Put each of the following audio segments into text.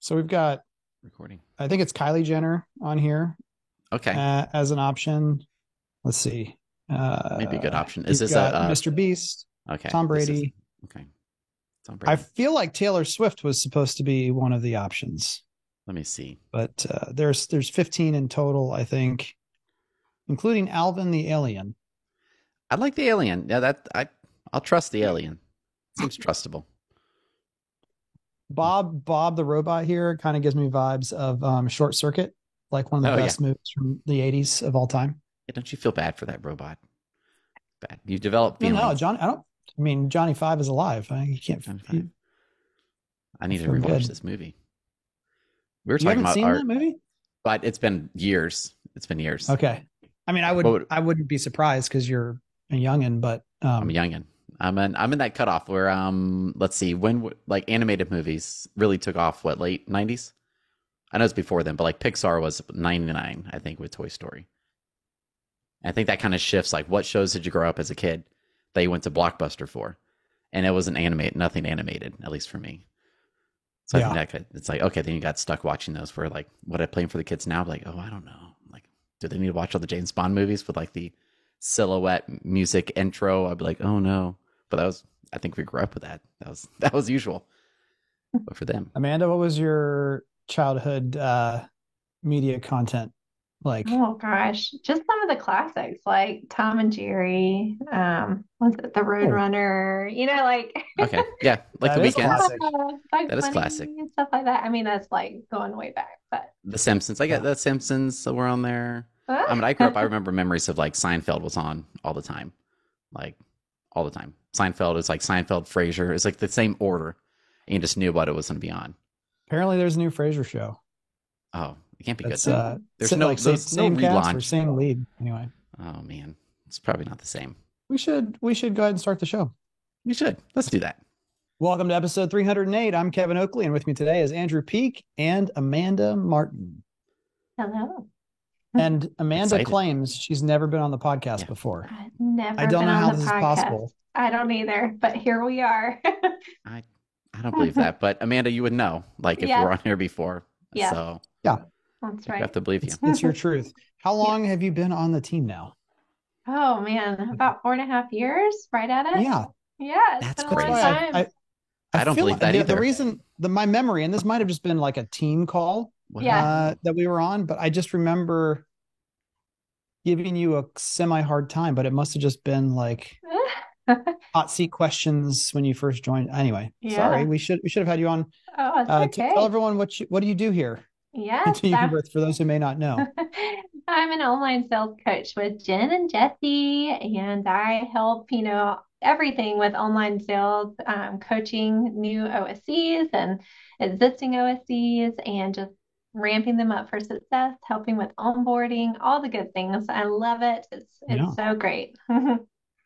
So we've got, Recording. I think it's Kylie Jenner on here Okay. as an option. Let's see. Maybe a good option. Is You've this got Mr. Beast, okay. Tom This is Brady. okay. Tom I Brady. feel like Taylor Swift was supposed to be one of the options, Let me see. but there's 15 in total, I think, including Alvin the Alien. I like the alien. Yeah, I'll trust the alien. Seems trustable. Bob the robot here kind of gives me vibes of Short Circuit, like one of Oh the yeah. best movies from the 80s of all time. Yeah, don't you feel bad for that robot? Bad. You develop No, feelings. John, I don't. I mean, Johnny Five is alive. You can't. John Five. I I need to feel rewatch good. this movie. We were You talking haven't about seen that art, movie? but it's been years. It's been years. Okay. I mean, What would, I wouldn't be surprised because you're a youngin, but I'm a youngin. I'm in that cutoff where let's see like animated movies really took off. What, late '90s? I know it's before then, but like Pixar was '99, I think, with Toy Story. I think that kind of shifts. Like, what shows did you grow up as a kid that you went to Blockbuster for? And it wasn't animated, nothing animated, at least for me. So I think yeah. it's like, okay, then you got stuck watching those for like, what I playing for the kids now? Like, oh, I don't know. Like, do they need to watch all the James Bond movies with like the silhouette music intro? I'd be like, oh no. But I think we grew up with that. That was usual. But for them, Amanda, what was your childhood media content like? Oh gosh, just some of the classics like Tom and Jerry, was it the Oh, Roadrunner? like okay, yeah, like the that is weekends. classic. Bugs That is Bunny classic. and stuff like that. I mean, that's like going way back, but The Simpsons. I get Yeah. the Simpsons that were on there. I mean, I grew up. I remember memories of like Seinfeld was on all the time, like all the time. Seinfeld is like Seinfeld, Frasier. It's like the same order, and you just knew what it was going to be on. Apparently, there's a new Frasier show. Oh, it can't be good That's then. There's no like same, there's no same cast or relaunch. same lead. Anyway, Oh man, it's probably not the same. we should go ahead and start the show. We should let's do that. Welcome to episode 308. I'm Kevin Oakley, and with me today is Andrew Peak and Amanda Martin. hello. And Amanda Excited. claims she's never been on the podcast Yeah. before. I've never I don't been know on how the this is podcast. possible. I don't either, but here we are. I I don't believe that, but Amanda, you would know, like if you Yes, were on here before. yes, So Yeah, that's I have right. to believe you. it's your truth. How Yeah. long have you been on the team now? Oh man, about 4.5 years, right at it. Yeah, Yeah, it's That's been a that's long why crazy. time. I I don't feel believe like that the either. reason my memory, and this might have just been like a team call Yeah. that we were on, but I just remember giving you a semi hard time, but it must have just been like hot seat questions when you first joined. Anyway, sorry, Yeah. we should have had you on Oh, it's to tell okay. everyone what do you do here Yes, into Youth for those who may not know. I'm an online sales coach with Jen and Jesse, and I help, everything with online sales, coaching new OSCs and existing OSCs, and just ramping them up for success, helping with onboarding, all the good things. I love it. It's Yeah, so great.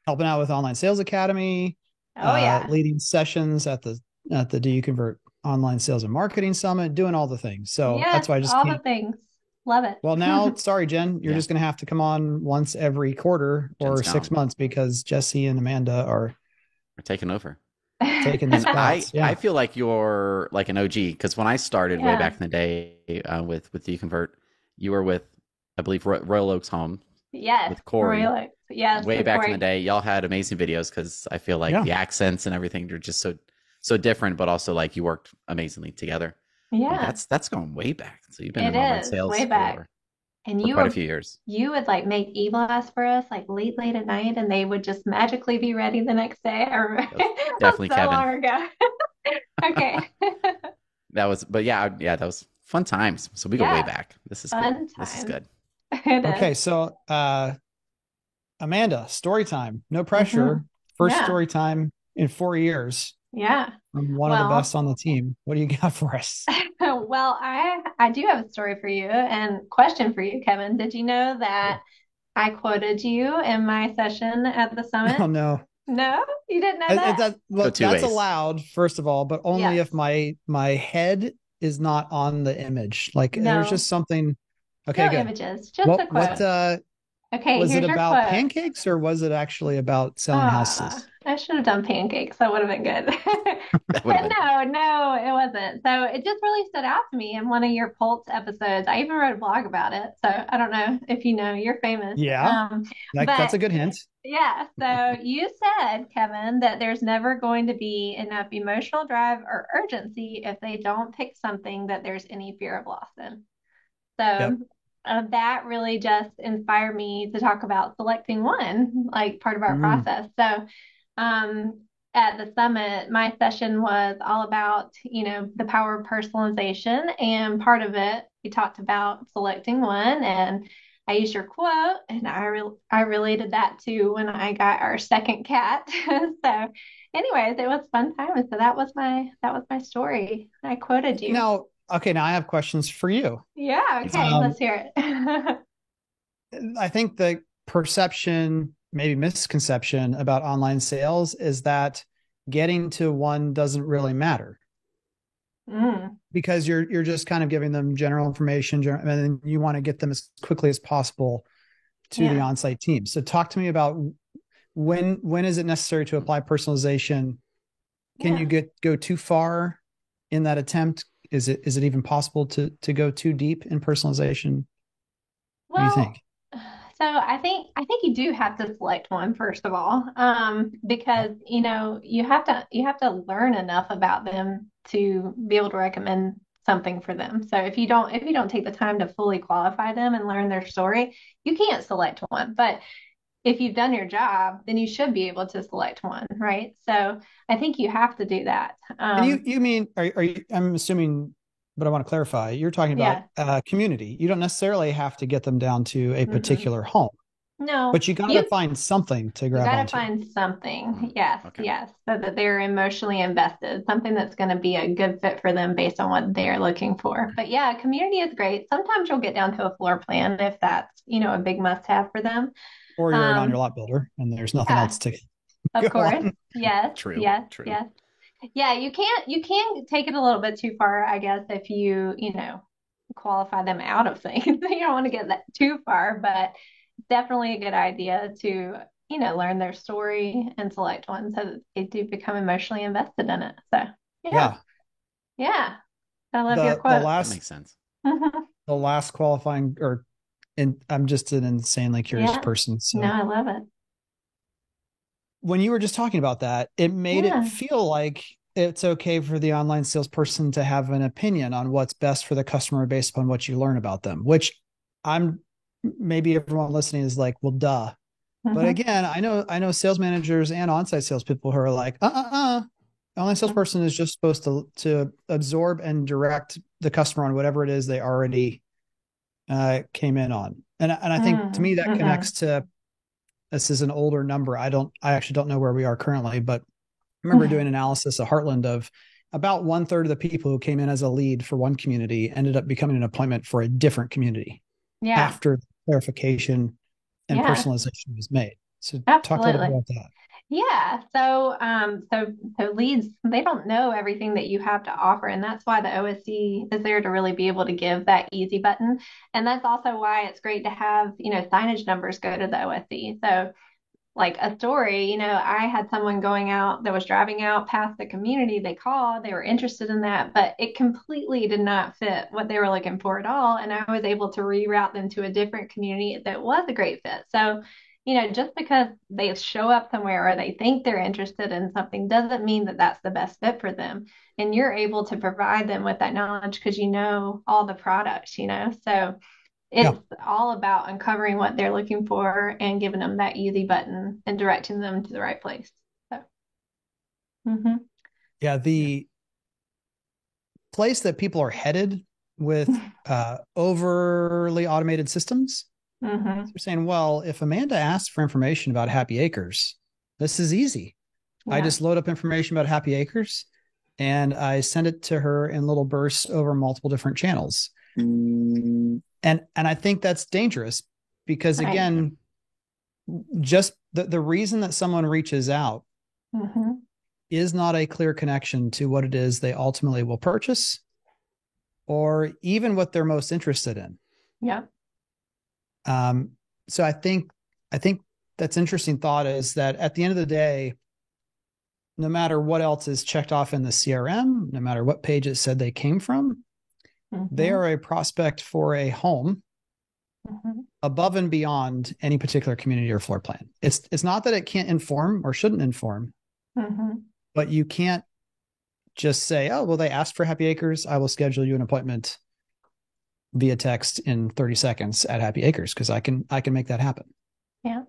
helping out with Online Sales Academy, Oh yeah. leading sessions at the Do You Convert Online Sales and Marketing Summit, doing all the things. So that's Yes, why I just all the can't. things. Love it. Well, now, sorry, Jen, you're Yeah, just going to have to come on once every quarter Jen's or six gone. months because Jesse and Amanda are We're taking over. taking the And I spots. I Yeah. feel like you're like an OG because when I started way Yeah. back in the day with Do You Convert, you were with I believe Royal Oaks Home Yes, with Corey. really. Yes, Way with back in the Corey. day, y'all had amazing videos because I feel like Yeah. the accents and everything are just so different, but also like you worked amazingly together. Like Yeah, that's going way back. So you've been it in online is sales way back. And for you quite a were few years. you would like make e-blasts for us like late at night, and they would just magically be ready the next day. I remember That was that's definitely so Kevin. long ago. Okay. That was, but yeah, that was fun times. So we go way Yeah, back. This is cool. fun This is times. good. It Okay. is. So, Amanda, story time. No Hmm. pressure. First Yeah, story time in 4 years yeah. from one of the best Well, on the team. What do you got for us? well, I do have a story for you and question for you, Kevin. Did you know that I quoted you in my session at the Oh summit? no. No, you didn't know that? Go Look, two that's ways. allowed, first of all, but only Yes. if my head is not on the image. Like there's No, just something. Okay, no good. images, just a What quote. Okay, Was it here's your about quote. pancakes or was it actually about selling houses? I should have done pancakes. That would have been good. That would But have been good. no, no, it wasn't. So it just really stood out to me in one of your Pulse episodes. I even wrote a blog about it. So I don't know if you know, you're famous. Yeah, that's But a good hint. yeah, so you said, Kevin, that there's never going to be enough emotional drive or urgency if they don't pick something that there's any fear of loss in. So Yep. that really just inspired me to talk about selecting one, like part of our Mm, process. So at the summit, my session was all about, the power of personalization. And part of it, we talked about selecting one. And I used your quote, and I related that to when I got our second cat. So, anyways, it was fun time. And so that was my story. I quoted you. now, okay, now I have questions for you. Yeah, okay, Um, let's hear it. I think the perception, maybe misconception about online sales is that getting to one doesn't really matter Mm, because you're just kind of giving them general information and then you want to get them as quickly as possible to the yeah. on-site team. So talk to me about when is it necessary to apply personalization? Can Yeah. you go too far in that attempt? Is it even possible to go too deep in personalization? What do you Well, think? so I think you do have to select one first of all, because you have to learn enough about them to be able to recommend something for them. So if you don't take the time to fully qualify them and learn their story, you can't select one. But if you've done your job, then you should be able to select one, right? So I think you have to do that. And you mean are you? I'm assuming, but I want to clarify. You're talking about Yeah. community. You don't necessarily have to get them down to a hmm particular home, No, but you got to you find something to You grab got to onto. find something, yes, Okay. yes, so that they're emotionally invested, something that's going to be a good fit for them based on what they're looking for. But yeah, community is great. Sometimes you'll get down to a floor plan if that's, a big must have for them. Or you're an on your Um, lot builder, and there's nothing yeah, else to of go course. on. Yes, True. yes, True. yes. Yeah, you can take it a little bit too far, I guess, if you qualify them out of things. You don't want to get that too far, but definitely a good idea to, learn their story and select one so that they do become emotionally invested in it. So, yeah, Yeah. yeah. I love your The quote. That last makes sense. the last qualifying or and I'm just an insanely curious Yeah. person. No, So I love it. when you were just talking about that, it made it Yeah. feel like it's okay for the online salesperson to have an opinion on what's best for the customer based upon what you learn about them, which I'm maybe everyone listening is like, well, duh. But hmm again, I know sales managers and on-site salespeople who are like, online salesperson is just supposed to absorb and direct the customer on whatever it is they already came in on. And I think to me that Mm-hmm. connects to this is an older number. I actually don't know where we are currently, but I remember doing analysis at Heartland of about 1/3 of the people who came in as a lead for one community ended up becoming an appointment for a different community Yeah. after clarification and Yeah. personalization was made. So talk a little bit Absolutely. about that. Yeah, so leads, they don't know everything that you have to offer, and that's why the OSC is there to really be able to give that easy button. And that's also why it's great to have, signage numbers go to the OSC. So like a story, I had someone going out that was driving out past the community. They called, they were interested in that, but it completely did not fit what they were looking for at all. And I was able to reroute them to a different community that was a great fit. So, just because they show up somewhere or they think they're interested in something doesn't mean that that's the best fit for them. And you're able to provide them with that knowledge because you know all the products. So, Yeah. it's all about uncovering what they're looking for and giving them that easy button and directing them to the right place. So, hmm Yeah. The place that people are headed with overly automated systems. hmm They're saying, well, if Amanda asks for information about Happy Acres, this is easy. I Yeah. just load up information about Happy Acres and I send it to her in little bursts over multiple different channels. And I think that's dangerous because Right. again, just the reason that someone reaches out hmm is not a clear connection to what it is they ultimately will purchase or even what they're most interested in. Yep. Um, so I think that's interesting thought is that at the end of the day, no matter what else is checked off in the CRM, no matter what page it said they came from, they are a prospect for a home above and beyond any particular community or floor plan. It's not that it can't inform or shouldn't inform, but you can't just say, oh, well, they asked for Happy Acres. I will schedule you an appointment via text in 30 seconds at Happy Acres because I can make that happen. Yeah,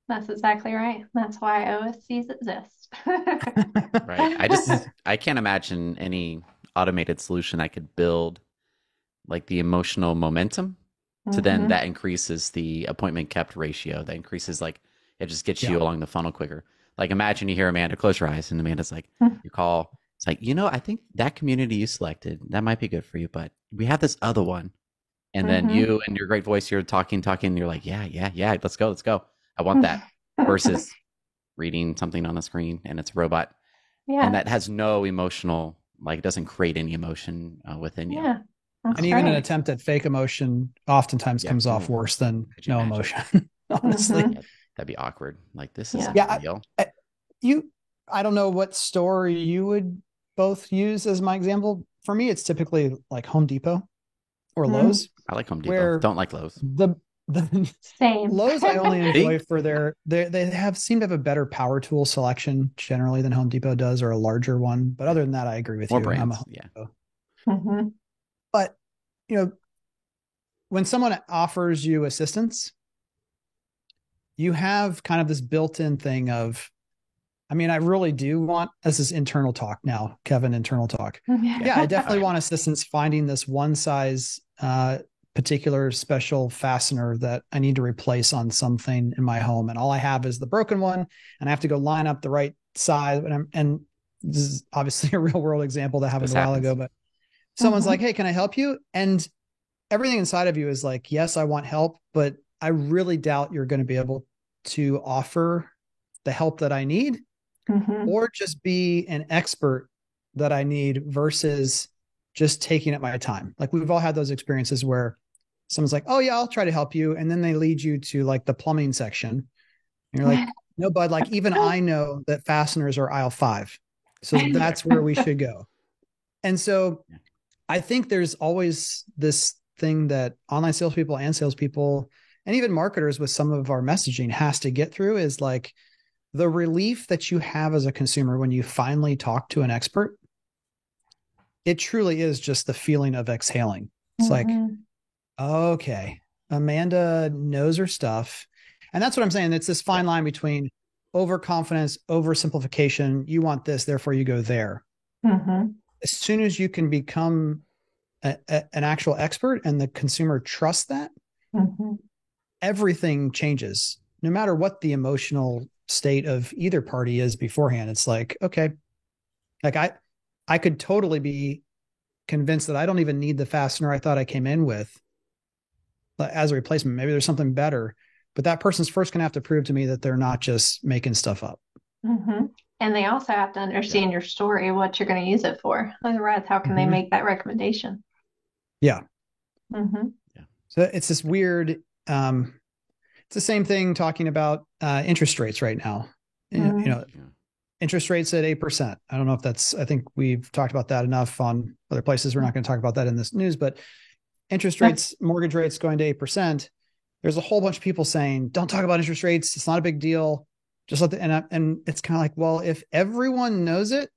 that's exactly right. That's why OSCs exist. Right. I can't imagine any automated solution that could build like the emotional momentum to then that increases the appointment kept ratio. That increases like it just gets you along the funnel quicker. Like imagine you hear Amanda, close your eyes, and Amanda's like, you call, it's like, I think that community you selected, that might be good for you, but we have this other one. And then you and your great voice, you're talking, and you're like, yeah, let's go. I want that. Versus reading something on the screen and it's a robot. Yeah. And that has no emotional, like it doesn't create any emotion within you. Yeah. And even an attempt at fake emotion oftentimes comes off worse than no emotion, honestly. Yeah, that'd be awkward. Like this is real. I don't know what store you would both use as my example. For me, it's typically like Home Depot or Lowe's. I like Home Depot. Don't like Lowe's. The same Lowe's I only enjoy for they seem to have a better power tool selection generally than Home Depot does, or a larger one. But other than that, I agree with More you. brands, I'm a Home Depot. But when someone offers you assistance, you have kind of this built-in thing of, I mean, I really do want, this is internal talk now, Kevin, internal talk. Yeah, I definitely want assistance finding this one size particular special fastener that I need to replace on something in my home. And all I have is the broken one, and I have to go line up the right size. And this is obviously a real world example that happened a while ago, but someone's like, hey, can I help you? And everything inside of you is like, yes, I want help, but I really doubt you're going to be able to offer the help that I need or just be an expert that I need versus just taking up my time. Like we've all had those experiences where someone's like, oh yeah, I'll try to help you. And then they lead you to like the plumbing section. And you're like, no, bud, like even I know that fasteners are aisle 5. So that's where we should go. And so I think there's always this thing that online salespeople and salespeople and even marketers with some of our messaging has to get through is like the relief that you have as a consumer when you finally talk to an expert. It truly is just the feeling of exhaling. It's like, okay, Amanda knows her stuff. And that's what I'm saying. It's this fine line between overconfidence, oversimplification. You want this, therefore you go there. As soon as you can become an actual expert and the consumer trusts that, everything changes. No matter what the emotional state of either party is beforehand, it's like, okay, like I could totally be convinced that I don't even need the fastener I thought I came in with as a replacement. Maybe there's something better, but that person's first going to have to prove to me that they're not just making stuff up. And they also have to understand your story, what you're going to use it for. Otherwise, how can they make that recommendation? Yeah. So it's this weird, it's the same thing talking about interest rates right now. Interest rates at 8%. I don't know if that's, I think we've talked about that enough on other places. We're not going to talk about that in this news, but interest rates, mortgage rates going to 8%. There's a whole bunch of people saying, don't talk about interest rates. It's not a big deal. Just let and it's kind of like, well, if everyone knows it,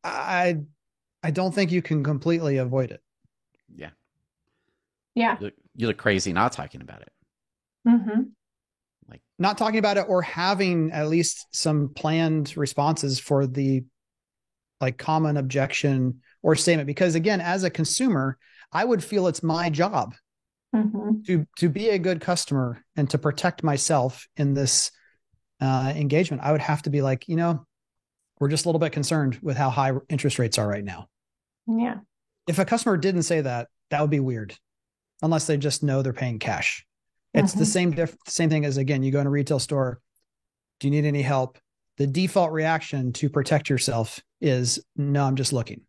I don't think you can completely avoid it. Yeah. Yeah. You look crazy not talking about it. Like not talking about it or having at least some planned responses for the like common objection or statement. Because again, as a consumer, I would feel it's my job to be a good customer and to protect myself in this engagement. I would have to be like, we're just a little bit concerned with how high interest rates are right now. Yeah. If a customer didn't say that, that would be weird, unless they just know they're paying cash. It's the same thing as, again, you go in a retail store. Do you need any help? The default reaction to protect yourself is, no, I'm just looking.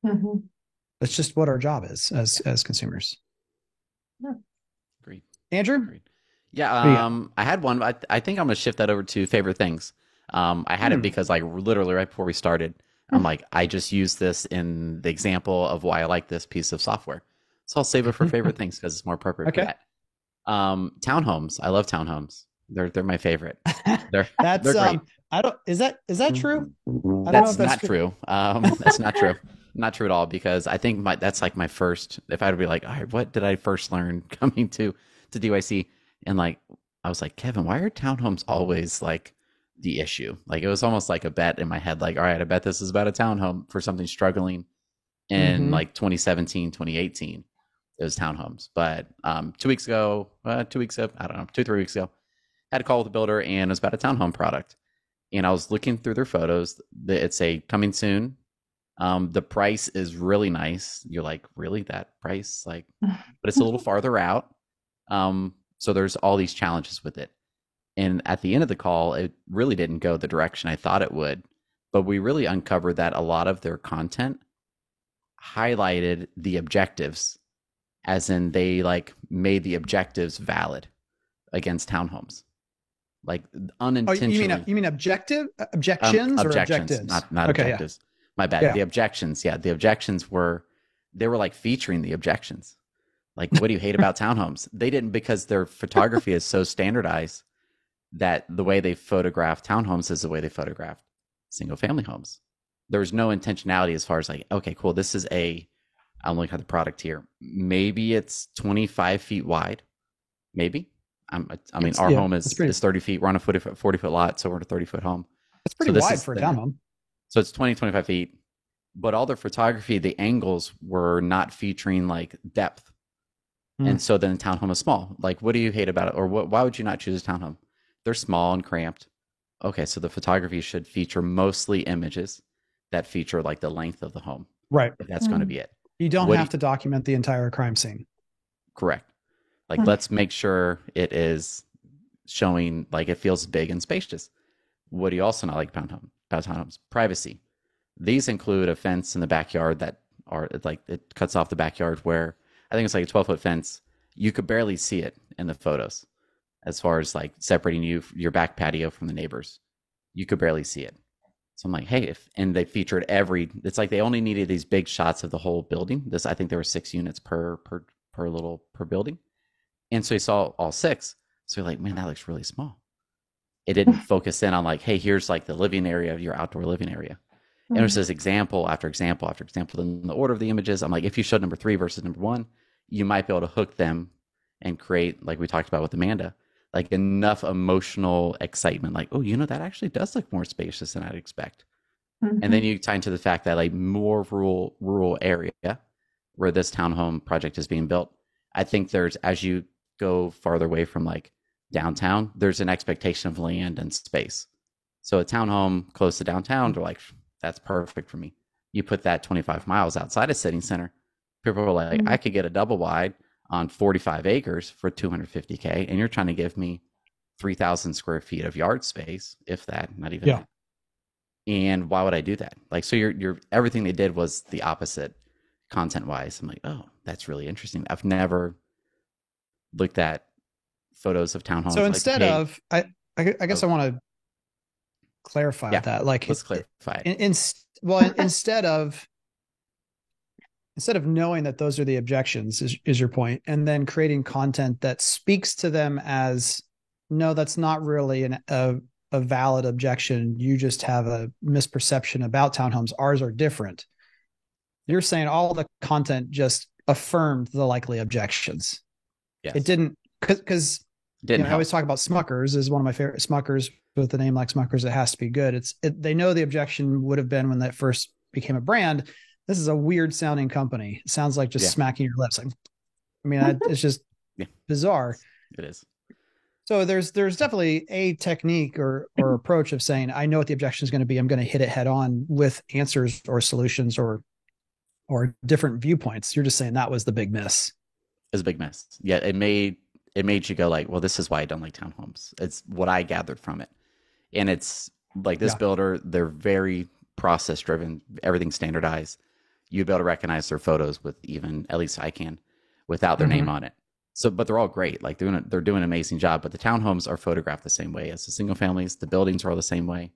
That's just what our job is as consumers. Yeah. Agreed. Andrew, Agreed. what do you Yeah, got? I had one. I think I'm gonna shift that over to favorite things. I had it Hmm. because like literally right before we started, I'm like, I just used this in the example of why I like this piece of software. So I'll save it for favorite things because it's more appropriate for Okay. that. Townhomes. I love townhomes. They're my favorite. They're That's they're great. I don't is that true? I don't know if That's that's not true. true. That's not true. Not true at all because I think that's like my first. If I would be like, all right, what did I first learn coming to DYC? And like, I was like, Kevin, why are townhomes always like the issue? Like, it was almost like a bet in my head. Like, all right, I bet this is about a townhome for something struggling in Hmm. like 2017, 2018. It was townhomes. But 2 weeks ago, 2 weeks ago, I don't know, 2, 3 weeks ago, had a call with the builder and it was about a townhome product. And I was looking through their photos. It's a coming soon. The price is really nice. You're like, really, that price? Like, but it's a little farther out. So there's all these challenges with it. And at the end of the call, it really didn't go the direction I thought it would. But we really uncovered that a lot of their content highlighted the objectives, as in they like made the objectives valid against townhomes, like Oh, unintentionally. you mean objective objections or Objections, objectives? not Okay, yeah. objectives. My bad. Yeah. The objections, yeah, the objections were they were like featuring the objections. Like, what do you hate about townhomes? They didn't because their photography is so standardized that the way they photograph townhomes is the way they photograph single family homes. There's no intentionality as far as like, okay, cool. This is I'm looking at the product here. Maybe it's 25 feet wide. Maybe. I mean, our home That's pretty is 30 feet. We're on a 40-foot lot, so we're in a 30-foot home. that's So pretty this wide is for a thinner. townhome. So it's 20, 25 feet. But all their photography, the angles were not featuring like depth. Hmm. And so then the townhome is small. Like, what do you hate about it? Or why would you not choose a townhome? They're small and cramped. Okay, so the photography should feature mostly images that feature like the length of the home, Right. if that's going to be it. You don't What do have you- to document the entire crime scene. Correct. Like, let's make sure it is showing like it feels big and spacious. What do you also not like about townhomes? Privacy. These include a fence in the backyard that are like it cuts off the backyard where I think it's like a 12-foot fence. You could barely see it in the photos as far as like separating your back patio from the neighbors. You could barely see it. So I'm like, hey, and they featured it's like they only needed these big shots of the whole building. I think there were 6 units per building. And so he saw all six. So you're like, man, that looks really small. It didn't focus in on like, hey, here's like the living area of your outdoor living area. And it was this example after example after example. Then the order of the images, I'm like, if you showed number 3 versus number 1, you might be able to hook them and create, like we talked about with Amanda, like enough emotional excitement. Like, oh, that actually does look more spacious than I'd expect. And then you tie into the fact that like more rural area where this townhome project is being built. I think there's, as you go farther away from like downtown, there's an expectation of land and space. So a townhome close to downtown, they're like, that's perfect for me. You put that 25 miles outside of city center, people are like, I could get a double wide on 45 acres for $250K, and you're trying to give me 3,000 square feet of yard space, if that, not even that. And why would I do that? Like, so you're everything they did was the opposite content wise. I'm like, oh, that's really interesting. I've never looked at photos of townhomes. So like, instead hey, of, I guess I want to clarify that. Like, let's clarify it. Instead of knowing that those are the objections is your point, and then creating content that speaks to them as, no, that's not really a valid objection. You just have a misperception about townhomes. Ours are different. You're saying all the content just affirmed the likely objections. Yes. It didn't, because I always talk about Smuckers is one of my favorite. Smuckers, with the name like Smuckers, it has to be good. They know the objection would have been when that first became a brand. This is a weird sounding company. It sounds like just smacking your lips. It's just bizarre. It is. So there's definitely a technique or approach of saying, I know what the objection is going to be. I'm going to hit it head on with answers or solutions or different viewpoints. You're just saying that was the big miss. It was a big miss. Yeah, it made you go like, well, this is why I don't like townhomes. It's what I gathered from it. And it's like this builder, they're very process driven, everything's standardized. You'd be able to recognize their photos with even, at least I can, without their name on it. So, but they're all great. Like they're doing an amazing job. But the townhomes are photographed the same way as the single families. The buildings are all the same way,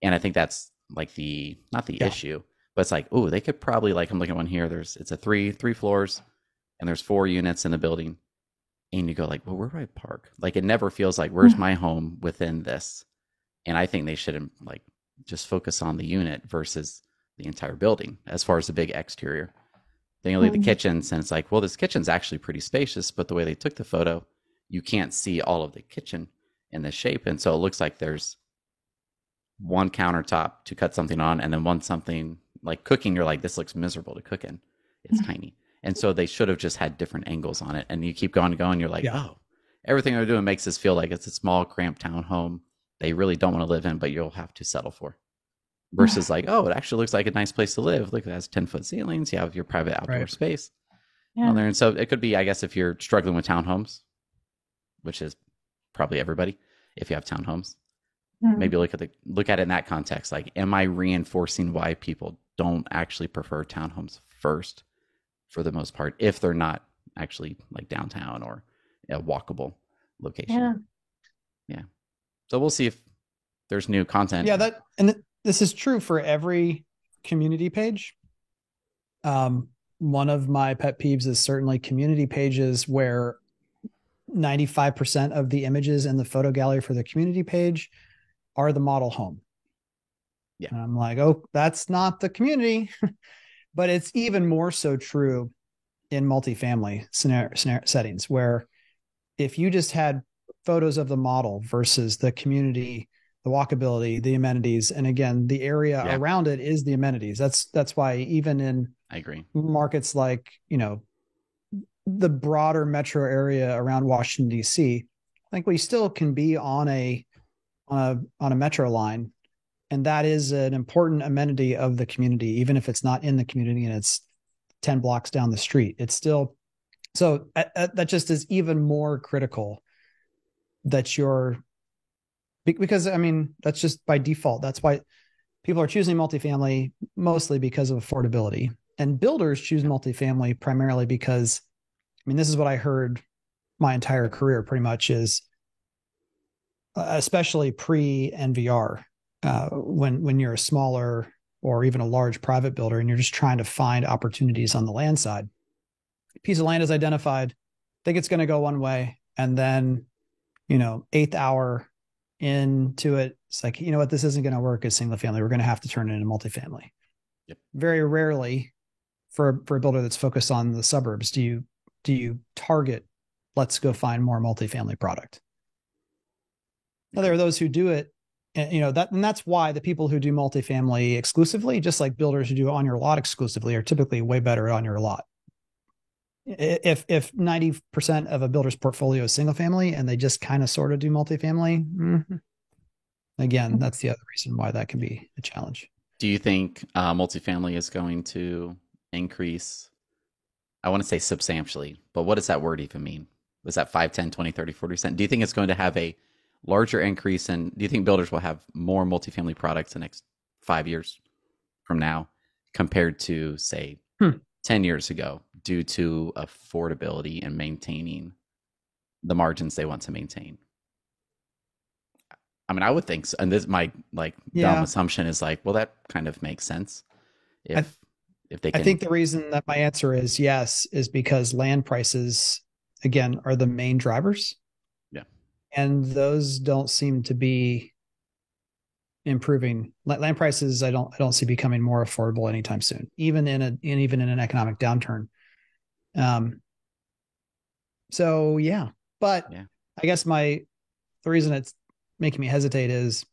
and I think that's like the not the Yeah. issue, but it's like, oh, they could probably like I'm looking at one here. It's a three floors, and there's 4 units in the building, and you go like, well, where do I park? Like it never feels like where's my home within this, and I think they should like just focus on the unit versus the entire building as far as the big exterior. Then you leave the kitchens, and it's like, well, this kitchen's actually pretty spacious, but the way they took the photo, you can't see all of the kitchen in the shape, and so it looks like there's one countertop to cut something on, and then one something like cooking. You're like, this looks miserable to cook in. It's tiny, and so they should have just had different angles on it. And you keep going and going. You're like, oh, everything they're doing makes us feel like it's a small, cramped townhome they really don't want to live in, but you'll have to settle for. Versus like, oh, it actually looks like a nice place to live. Look, it has 10-foot ceilings. You have your private outdoor space on there. And so it could be, I guess, if you're struggling with townhomes, which is probably everybody, if you have townhomes, maybe look at it in that context. Like, am I reinforcing why people don't actually prefer townhomes first for the most part, if they're not actually like downtown or a walkable location? Yeah. So we'll see if there's new content. Yeah, this is true for every community page. One of my pet peeves is certainly community pages where 95% of the images in the photo gallery for the community page are the model home. Yeah. And I'm like, oh, that's not the community. But it's even more so true in multifamily scenario settings, where if you just had photos of the model versus the community, the walkability, the amenities, and again, the area around it is the amenities. That's why even in I agree markets like, the broader metro area around Washington, D.C., I think we still can be on a metro line, and that is an important amenity of the community, even if it's not in the community and it's 10 blocks down the street. It's still so that just is even more critical that you're, because I mean, that's just by default. That's why people are choosing multifamily, mostly because of affordability, and builders choose multifamily primarily because, I mean, this is what I heard my entire career pretty much is, especially pre NVR, when you're a smaller or even a large private builder and you're just trying to find opportunities on the land side. A piece of land is identified, think it's going to go one way, and then, eighth hour into it, it's like, you know what, this isn't going to work as single family. We're going to have to turn it into multifamily. Yep. Very rarely for a builder that's focused on the suburbs do you target, let's go find more multifamily product. Now, there are those who do it, and that's why the people who do multifamily exclusively, just like builders who do on your lot exclusively, are typically way better on your lot. If 90% of a builder's portfolio is single family and they just kind of sort of do multifamily, again, that's the other reason why that can be a challenge. Do you think multifamily is going to increase? I want to say substantially, but what does that word even mean? Was that 5, 10, 20, 30, 40%? Do you think it's going to have a larger increase? And do you think builders will have more multifamily products the next 5 years from now compared to, say, 10 years ago, due to affordability and maintaining the margins they want to maintain? I mean, I would think so. And this, my dumb assumption is like, well, that kind of makes sense. If they can. I think the reason that my answer is yes is because land prices, again, are the main drivers. Yeah. And those don't seem to be improving. Land prices, I don't see becoming more affordable anytime soon, even in an economic downturn. So yeah, but I guess the reason it's making me hesitate is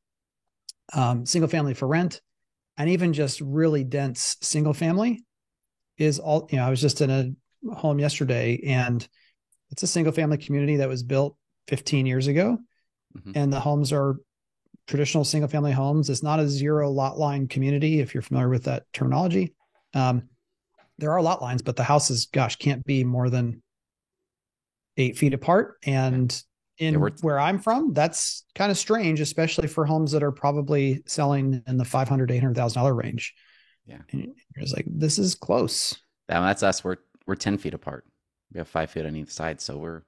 single family for rent, and even just really dense single family is all, I was just in a home yesterday, and it's a single family community that was built 15 years ago. Mm-hmm. And the homes are traditional single family homes. It's not a zero lot line community, if you're familiar with that terminology. There are lot lines, but the houses, can't be more than 8 feet apart. And where I'm from, that's kind of strange, especially for homes that are probably selling in the $500,000 to $800,000 range. Yeah. And you're just like, this is close. That's us. We're 10 feet apart. We have 5 feet on each side, so we're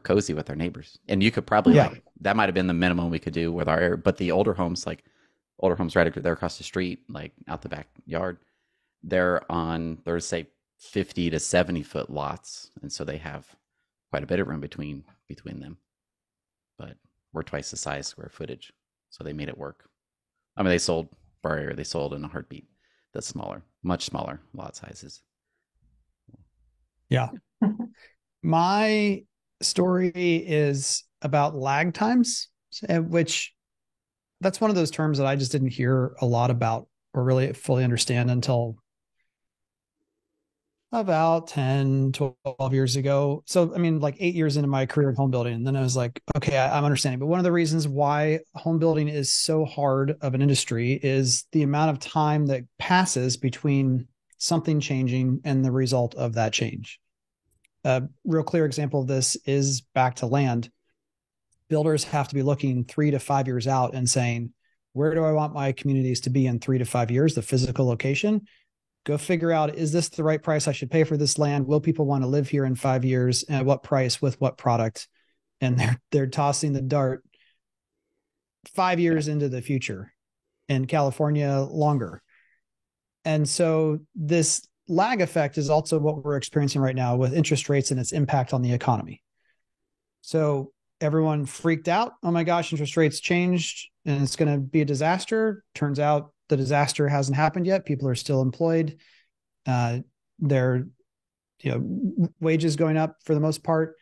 cozy with our neighbors. And you could probably Yeah. like that might have been the minimum we could do with our but the older homes right there across the street, like out the backyard, there's say 50 to 70 foot lots, and so they have quite a bit of room between them. But we're twice the size square footage, so they made it work. I mean, they sold for our area, they sold in a heartbeat. That's smaller, much smaller lot sizes. Yeah. My story is about lag times, which that's one of those terms that I just didn't hear a lot about or really fully understand until about 10, 12 years ago. So, I mean, like 8 years into my career in home building. And then I was like, okay, I'm understanding. But one of the reasons why home building is so hard of an industry is the amount of time that passes between something changing and the result of that change. A real clear example of this is back to land. Builders have to be looking 3 to 5 years out and saying, where do I want my communities to be in 3 to 5 years, the physical location? Go figure out, is this the right price I should pay for this land? Will people want to live here in 5 years? And at what price with what product? And they're tossing the dart 5 years into the future, in California longer. And so this lag effect is also what we're experiencing right now with interest rates and its impact on the economy. So everyone freaked out. Oh my gosh, interest rates changed and it's going to be a disaster. Turns out the disaster hasn't happened yet. People are still employed. Their wages going up for the most part.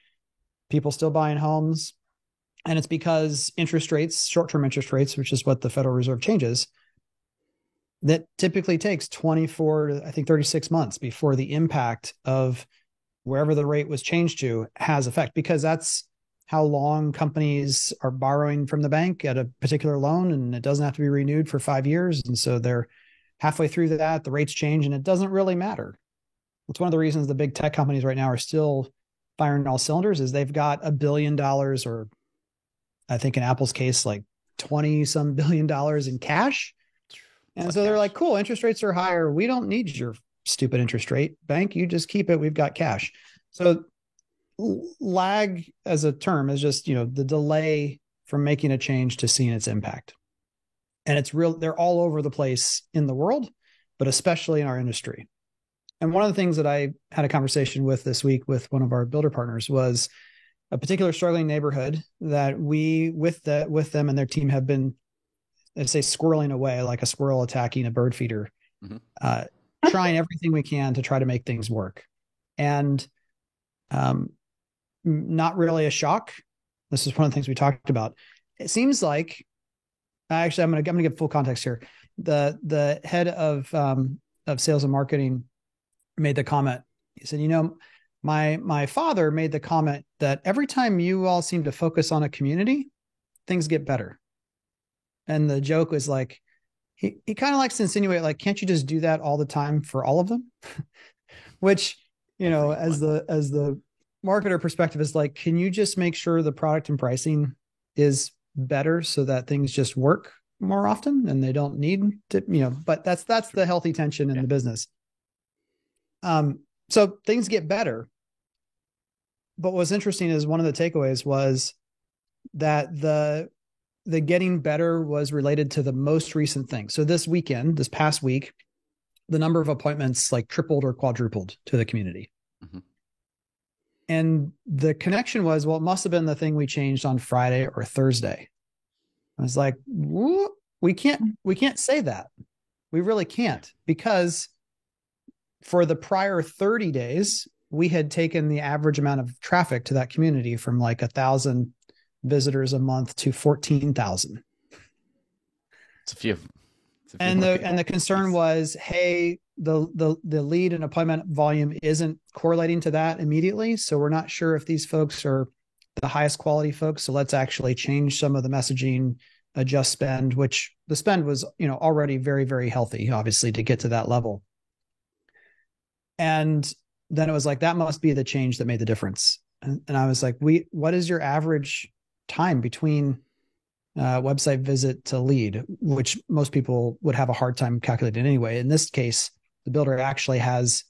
People still buying homes. And it's because interest rates, short-term interest rates, which is what the Federal Reserve changes, that typically takes 24 to, I think, 36 months before the impact of wherever the rate was changed to has effect, because that's how long companies are borrowing from the bank at a particular loan, and it doesn't have to be renewed for 5 years. And so they're halfway through that, the rates change, and it doesn't really matter. It's one of the reasons the big tech companies right now are still firing all cylinders is they've got $1 billion, or I think in Apple's case, like 20 some $billion in cash. And so they're like, cool, interest rates are higher. We don't need your stupid interest rate, bank. You just keep it. We've got cash. So lag as a term is just, the delay from making a change to seeing its impact. And it's real. They're all over the place in the world, but especially in our industry. And one of the things that I had a conversation with this week with one of our builder partners was a particular struggling neighborhood that we, with them and their team, have been, let's say, squirreling away like a squirrel attacking a bird feeder, trying everything we can to try to make things work. And not really a shock. This is one of the things we talked about. It seems like, actually, I'm going to give full context here. The head of sales and marketing made the comment. He said, my father made the comment that every time you all seem to focus on a community, things get better. And the joke was like, he kind of likes to insinuate, like, can't you just do that all the time for all of them? Which, as the marketer perspective is like, can you just make sure the product and pricing is better so that things just work more often and they don't need to, but that's the healthy tension in the business. So things get better. But what's interesting is one of the takeaways was that the getting better was related to the most recent thing. So this past week, the number of appointments like tripled or quadrupled to the community. Mm-hmm. And the connection was, well, it must have been the thing we changed on Friday or Thursday. I was like, we can't say that. We really can't, because for the prior 30 days, we had taken the average amount of traffic to that community from like 1,000 visitors a month to 14,000. It's a few. And the concern was, hey, the lead and appointment volume isn't correlating to that immediately. So we're not sure if these folks are the highest quality folks. So let's actually change some of the messaging, adjust spend, which the spend was, already very, very healthy, obviously, to get to that level. And then it was like, that must be the change that made the difference. And I was like, what is your average time between website visit to lead, which most people would have a hard time calculating anyway. In this case, the builder actually has,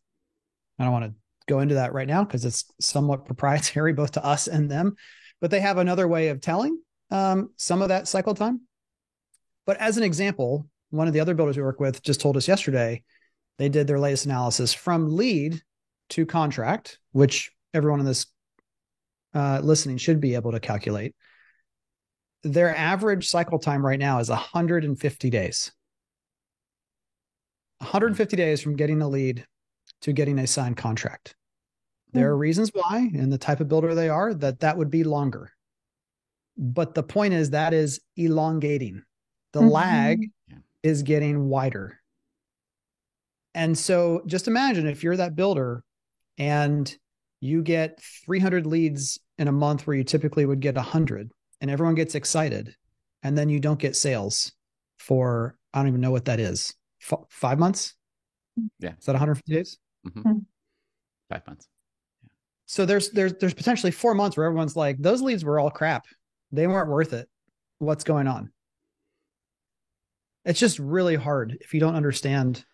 I don't want to go into that right now because it's somewhat proprietary both to us and them. But they have another way of telling some of that cycle time. But as an example, one of the other builders we work with just told us yesterday they did their latest analysis from lead to contract, which everyone in this listening should be able to calculate. Their average cycle time right now is 150 days. 150 days from getting a lead to getting a signed contract. There are reasons why, and the type of builder they are, that would be longer. But the point is that is elongating. The lag is getting wider. And so just imagine if you're that builder and you get 300 leads in a month where you typically would get 100, and everyone gets excited, and then you don't get sales for, I don't even know what that is, 5 months? Yeah. Is that 150 days? 5 months. Yeah. So there's potentially 4 months where everyone's like, those leads were all crap. They weren't worth it. What's going on? It's just really hard if you don't understand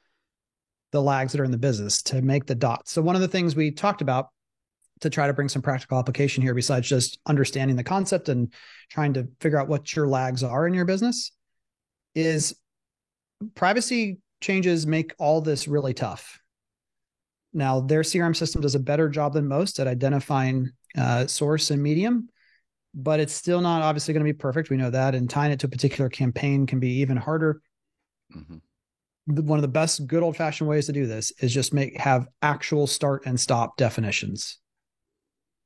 the lags that are in the business to make the dots. So one of the things we talked about to try to bring some practical application here, besides just understanding the concept and trying to figure out what your lags are in your business, is privacy changes make all this really tough. Now, their CRM system does a better job than most at identifying source and medium, but it's still not obviously going to be perfect. We know that, and tying it to a particular campaign can be even harder. One of the best good old fashioned ways to do this is just have actual start and stop definitions.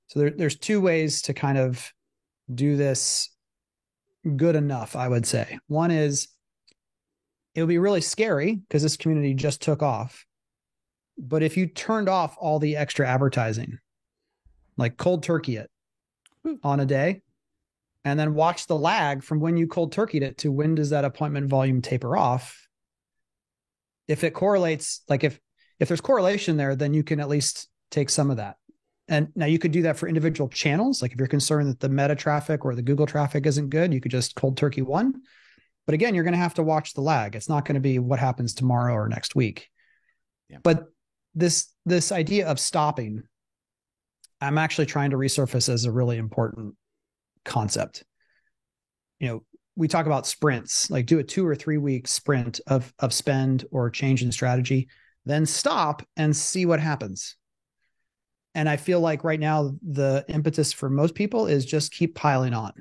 So there's two ways to kind of do this good enough, I would say. One is it would be really scary because this community just took off. But if you turned off all the extra advertising, like cold turkey it on a day, and then watch the lag from when you cold turkeyed it to when does that appointment volume taper off. If it correlates, like if there's correlation there, then you can at least take some of that. And now you could do that for individual channels. Like if you're concerned that the meta traffic or the Google traffic isn't good, you could just cold turkey one. But again, you're going to have to watch the lag. It's not going to be what happens tomorrow or next week. Yeah. But this idea of stopping, I'm actually trying to resurface as a really important concept. You know, we talk about sprints, like do a 2 or 3 week sprint of spend or change in strategy, then stop and see what happens. And I feel like right now, the impetus for most people is just keep piling on,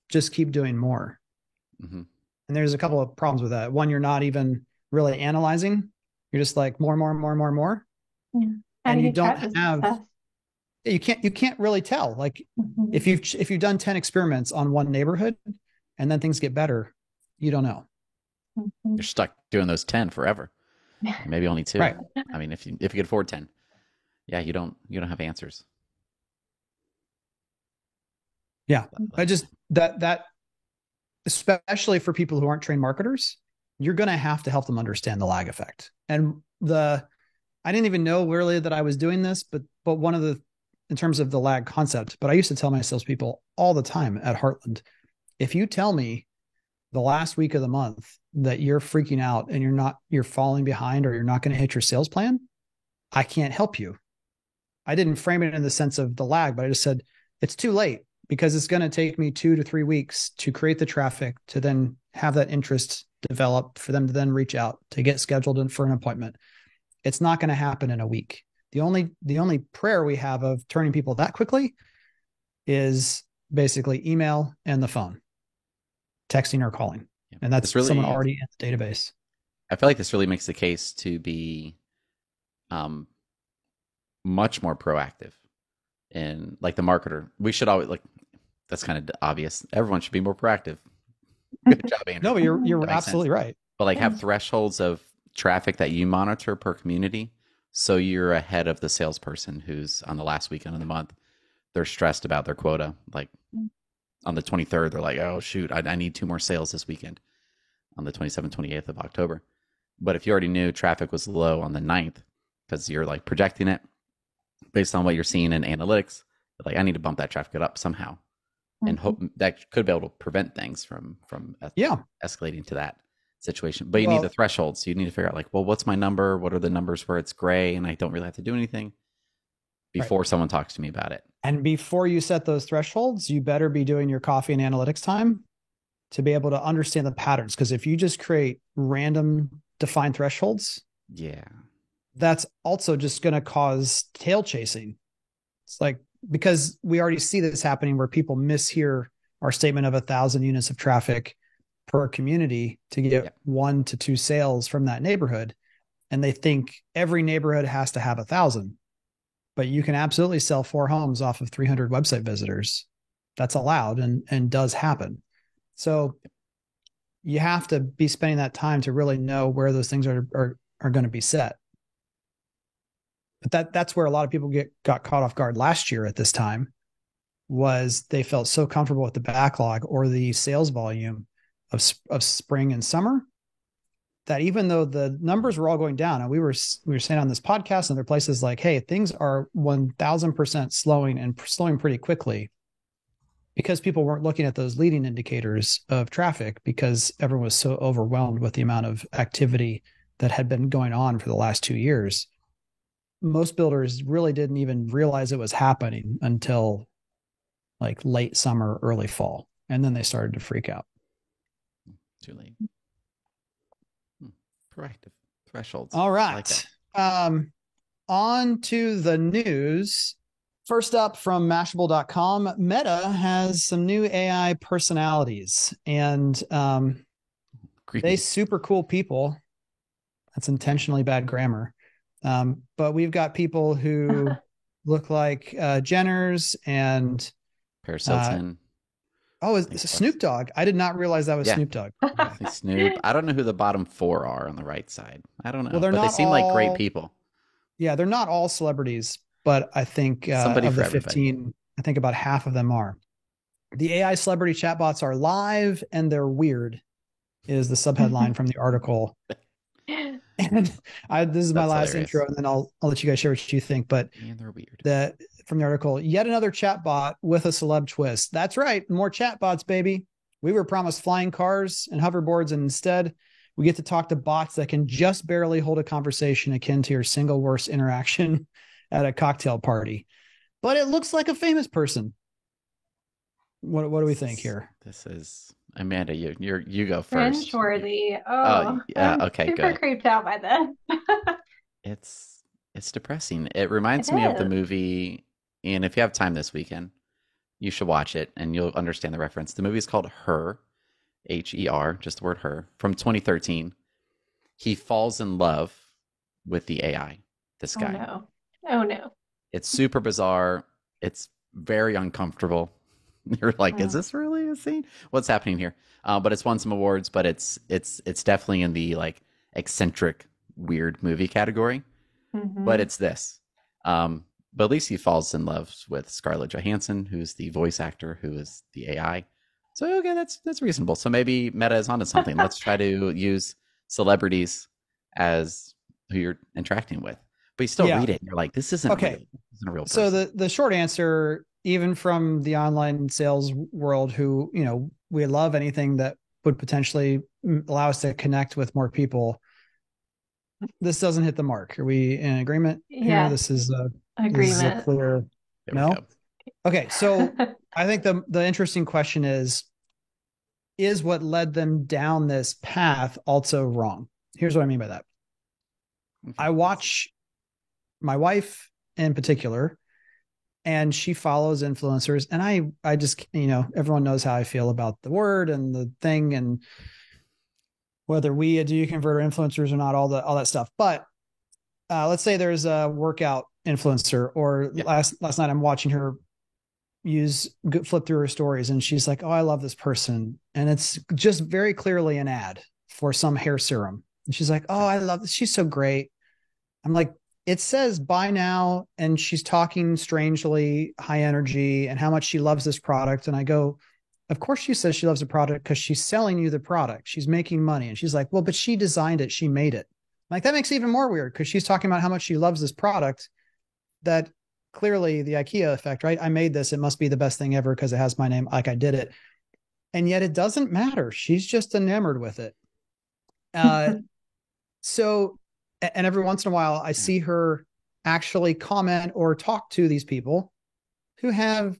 just keep doing more. And there's a couple of problems with that. One, you're not even really analyzing. You're just like more. Yeah. And you don't have, you can't really tell. Like if you've done 10 experiments on one neighborhood and then things get better, you don't know. You're stuck doing those 10 forever. Maybe only 2. Right. I mean, if you could afford 10, yeah, you don't have answers. Yeah. I just that especially for people who aren't trained marketers, you're going to have to help them understand the lag effect. And I didn't even know really that I was doing this, but one of the, in terms of the lag concept, but I used to tell my salespeople all the time at Heartland, if you tell me the last week of the month that you're freaking out and you're falling behind or you're not going to hit your sales plan, I can't help you. I didn't frame it in the sense of the lag, but I just said, it's too late because it's going to take me 2 to 3 weeks to create the traffic, to then have that interest develop, for them to then reach out, to get scheduled for an appointment. It's not going to happen in a week. The only prayer we have of turning people that quickly is basically email and the phone, texting or calling. Yeah. And that's really someone already in the database. I feel like this really makes the case to be much more proactive. And like the marketer, we should always, like, that's kind of obvious. Everyone should be more proactive. Good job, Andrew. No, but you're absolutely right. But like have thresholds of traffic that you monitor per community, so you're ahead of the salesperson who's on the last weekend of the month. They're stressed about their quota. Like on the 23rd, they're like, oh shoot, I need 2 more sales this weekend on the 27th, 28th of October. But if you already knew traffic was low on the 9th, because you're like projecting it based on what you're seeing in analytics, like I need to bump that traffic up somehow, and hope that could be able to prevent things from escalating to that situation. But you need the thresholds. So you need to figure out like, well, what's my number? What are the numbers where it's gray and I don't really have to do anything? before someone talks to me about it. And before you set those thresholds, you better be doing your coffee and analytics time to be able to understand the patterns. Because if you just create random defined thresholds, Yeah. that's also just going to cause tail chasing. It's like, because we already see this happening where people mishear our statement of 1,000 units of traffic per community to get 1 to 2 sales from that neighborhood. And they think every neighborhood has to have 1,000, but you can absolutely sell 4 homes off of 300 website visitors. That's allowed and does happen. So you have to be spending that time to really know where those things are going to be set. But that's where a lot of people got caught off guard last year at this time, was they felt so comfortable with the backlog or the sales volume of spring and summer that even though the numbers were all going down, and we were saying on this podcast and other places like, hey, things are 1,000% slowing and slowing pretty quickly, because people weren't looking at those leading indicators of traffic because everyone was so overwhelmed with the amount of activity that had been going on for the last 2 years. Most builders really didn't even realize it was happening until like late summer, early fall. And then they started to freak out. Too late. Proactive thresholds. All right. Like on to the news. First up from Mashable.com, Meta has some new AI personalities, and they super cool people. That's intentionally bad grammar. But we've got people who look like Jenners and Paris Hilton. It's Snoop Dogg. I did not realize that was Snoop Dogg. Snoop. I don't know who the bottom 4 are on the right side. I don't know. Well, but they seem like great people. Yeah, they're not all celebrities, but I think somebody of for the 15, everybody. I think about half of them are. The AI celebrity chatbots are live and they're weird, is the subheadline from the article. And this is my last intro, and then I'll let you guys share what you think. But they're weird. From the article, yet another chatbot with a celeb twist. That's right, more chatbots, baby. We were promised flying cars and hoverboards, and instead we get to talk to bots that can just barely hold a conversation akin to your single worst interaction at a cocktail party. But it looks like a famous person. What do we think here? This is Amanda. You go first. Cringe-worthy. Oh, yeah. I'm okay, super good. creeped out by this. It's depressing. It reminds me of the movie, and if you have time this weekend, you should watch it, and you'll understand the reference. The movie is called Her, Her, just the word Her, from 2013. He falls in love with the AI. This guy. Oh no. It's super bizarre. It's very uncomfortable. You're like, is this really a scene? What's happening here? But it's won some awards, but it's definitely in the like eccentric, weird movie category. Mm-hmm. But it's this. But at least he falls in love with Scarlett Johansson, who's the voice actor, who is the AI. So okay, that's reasonable. So maybe Meta is onto something. Let's try to use celebrities as who you're interacting with. But you still read it and you're like, this isn't okay. Real. This isn't a real person. So the short answer, even from the online sales world, who, we love anything that would potentially allow us to connect with more people, this doesn't hit the mark. Are we in agreement here? This is agreement. This is a clear no. Okay, so I think the interesting question is what led them down this path also wrong? Here's what I mean by that. Okay. I watch my wife in particular, and she follows influencers, and I just, everyone knows how I feel about the word and the thing, and whether we do convert our influencers or not, all that stuff. But let's say there's a workout influencer, or last night I'm watching her flip through her stories, and she's like, oh, I love this person, and it's just very clearly an ad for some hair serum, and she's like, oh, I love this, she's so great. I'm like, it says buy now, and she's talking strangely high energy and how much she loves this product. And I go, of course she says she loves the product because she's selling you the product. She's making money. And she's like, well, but she designed it. She made it. Like, that makes it even more weird because she's talking about how much she loves this product, that clearly the IKEA effect, right? I made this. It must be the best thing ever because it has my name. Like, I did it. And yet it doesn't matter. She's just enamored with it. And every once in a while I see her actually comment or talk to these people who have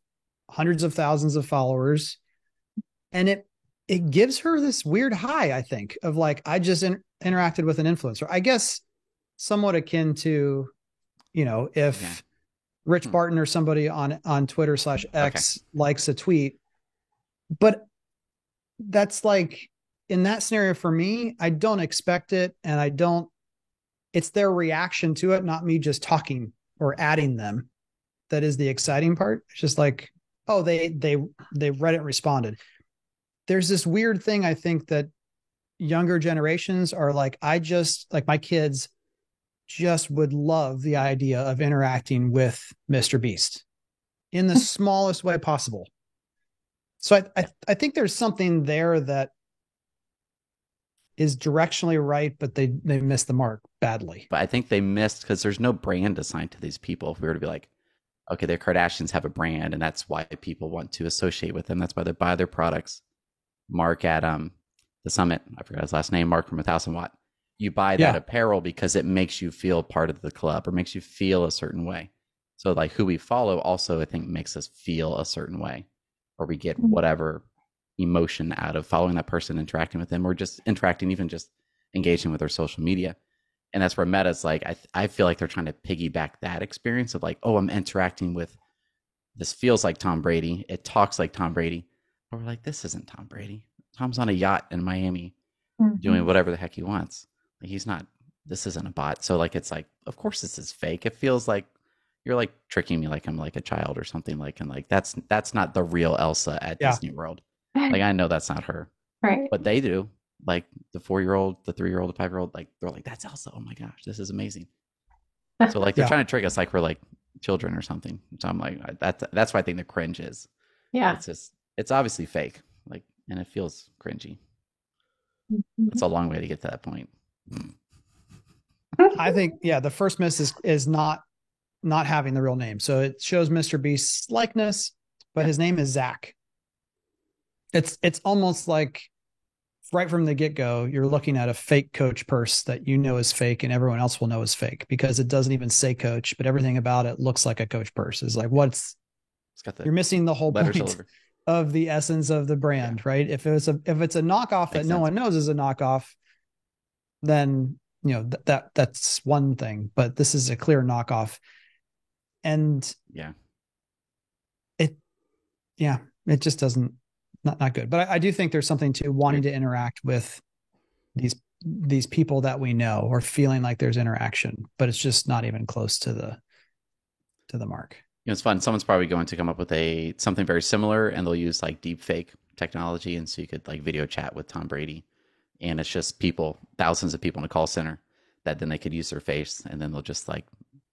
hundreds of thousands of followers. And it gives her this weird high, I think, of like, I just interacted with an influencer. I guess somewhat akin to, if Yeah. Rich Barton or somebody on Twitter /X Okay. likes a tweet. But that's like, in that scenario for me, I don't expect it. And it's their reaction to it, not me just talking or adding them. That is the exciting part. It's just like, oh, they read it and responded. There's this weird thing, I think, that younger generations are like, like my kids just would love the idea of interacting with Mr. Beast in the smallest way possible. So I think there's something there that is directionally right, but they missed the mark badly. But I think they missed because there's no brand assigned to these people. If we were to be like, okay, the Kardashians have a brand, and that's why people want to associate with them. That's why they buy their products. Mark at the Summit, I forgot his last name, Mark from 1000 Watt. You buy that apparel because it makes you feel part of the club or makes you feel a certain way. So like who we follow also, I think, makes us feel a certain way, or we get whatever emotion out of following that person, interacting with them, or just interacting, even just engaging with their social media. And that's where Meta's like, I feel like they're trying to piggyback that experience of like, oh, I'm interacting with, this feels like Tom Brady. It talks like Tom Brady. But we're like, this isn't Tom Brady. Tom's on a yacht in Miami doing whatever the heck he wants. Like, he's not, this isn't a bot. So like, it's like, of course this is fake. It feels like you're like tricking me like I'm like a child or something, like, and like, that's not the real Elsa at Disney World. Like, I know that's not her. Right. But they do. Like the 4-year-old, the 3-year-old, the 5-year-old, like they're like, that's Elsa. Oh my gosh, this is amazing. So like they're trying to trick us like we're like children or something. So I'm like, that's why I think the cringe is. Yeah. It's just, it's obviously fake. Like, and it feels cringy. It's a long way to get to that point. I think, the first miss is not having the real name. So it shows Mr. Beast's likeness, but his name is Zach. It's almost like right from the get-go, you're looking at a fake Coach purse that you know is fake and everyone else will know is fake because it doesn't even say Coach, but everything about it looks like a Coach purse. Is like, it's got you're missing the whole point of the essence of the brand, right? If it's a knockoff that no one knows is a knockoff, then that's one thing, but this is a clear knockoff. And it just doesn't, not good. But I do think there's something to wanting to interact with these people that we know, or feeling like there's interaction, but it's just not even close to the mark. It's fun. Someone's probably going to come up with something very similar, and they'll use like deep fake technology, and so you could like video chat with Tom Brady, and it's just people, thousands of people in a call center, that then they could use their face, and then they'll just like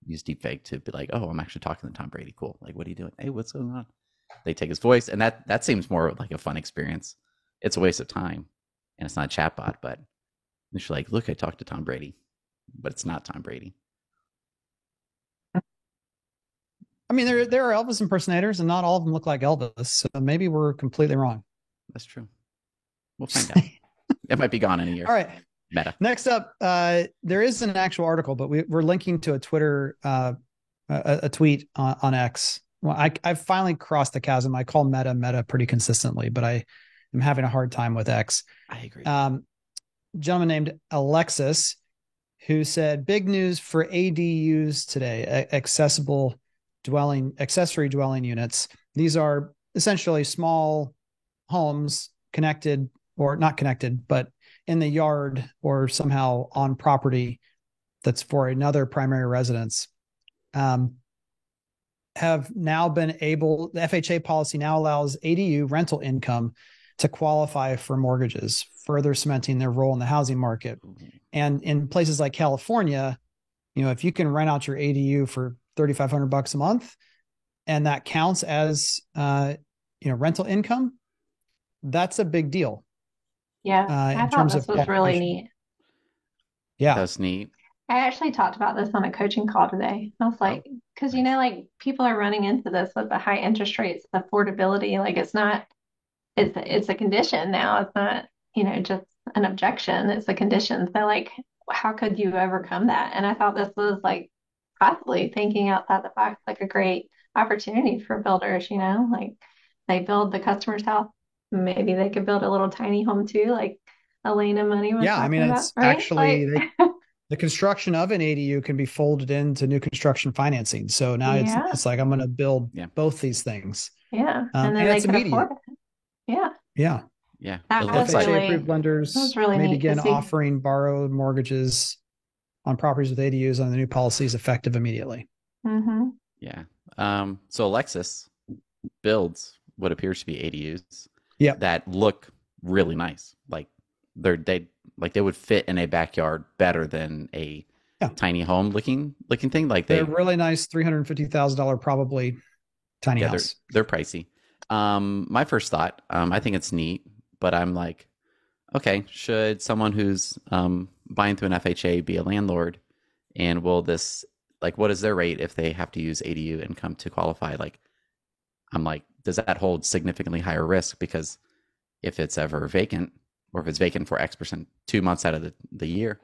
use deep fake to be like, oh, I'm actually talking to Tom Brady. Cool. Like, what are you doing? Hey, what's going on? They take his voice, and that seems more like a fun experience. It's a waste of time, and it's not a chatbot, but it's like, look, I talked to Tom Brady, but it's not Tom Brady. I mean, there are Elvis impersonators, and not all of them look like Elvis. So maybe we're completely wrong. That's true. We'll find out. It might be gone in a year. All right. Meta. Next up, there is an actual article, but we're linking to a Twitter, a tweet on X. Well, I've finally crossed the chasm. I call Meta pretty consistently, but I am having a hard time with X. I agree. Gentleman named Alexis, who said, big news for ADUs today, accessory dwelling units. These are essentially small homes connected or not connected, but in the yard or somehow on property that's for another primary residence. Have now been able, the FHA policy now allows ADU rental income to qualify for mortgages, further cementing their role in the housing market. And in places like California, if you can rent out your ADU for $3,500 a month, and that counts as rental income, that's a big deal. Yeah, I thought this was really neat. Yeah, that's neat. I actually talked about this on a coaching call today. I was like, because like people are running into this with the high interest rates, the affordability. Like, it's a condition now. It's not just an objection. It's a condition. So like, how could you overcome that? And I thought this was like possibly thinking outside the box, like a great opportunity for builders, like they build the customer's house. Maybe they could build a little tiny home too, like Elena Money was Yeah, I mean, talking about, it's right? actually the construction of an ADU can be folded into new construction financing. So now Yeah, it's like I'm going to build Yeah. both these things, yeah. And then and they it's could immediate. afford it. Yeah. Yeah, Yeah. It That was looks like, FHA really approved that was lenders really may neat to begin see. offering borrowed mortgages on properties with ADUs on the new policies effective immediately. Mm-hmm. yeah. So Alexis builds what appears to be ADUs Yep. that look really nice. Like they would fit in a backyard better than a Yeah. tiny home looking thing. Like They're really nice, $350,000 probably tiny house. they're pricey. My first thought, I think it's neat, but I'm like, okay, should someone who's buying through an FHA be a landlord, and will this, like, what is their rate if they have to use ADU income to qualify? Like, I'm like, does that hold significantly higher risk? Because if it's ever vacant, or if it's vacant for X% 2 months out of the year,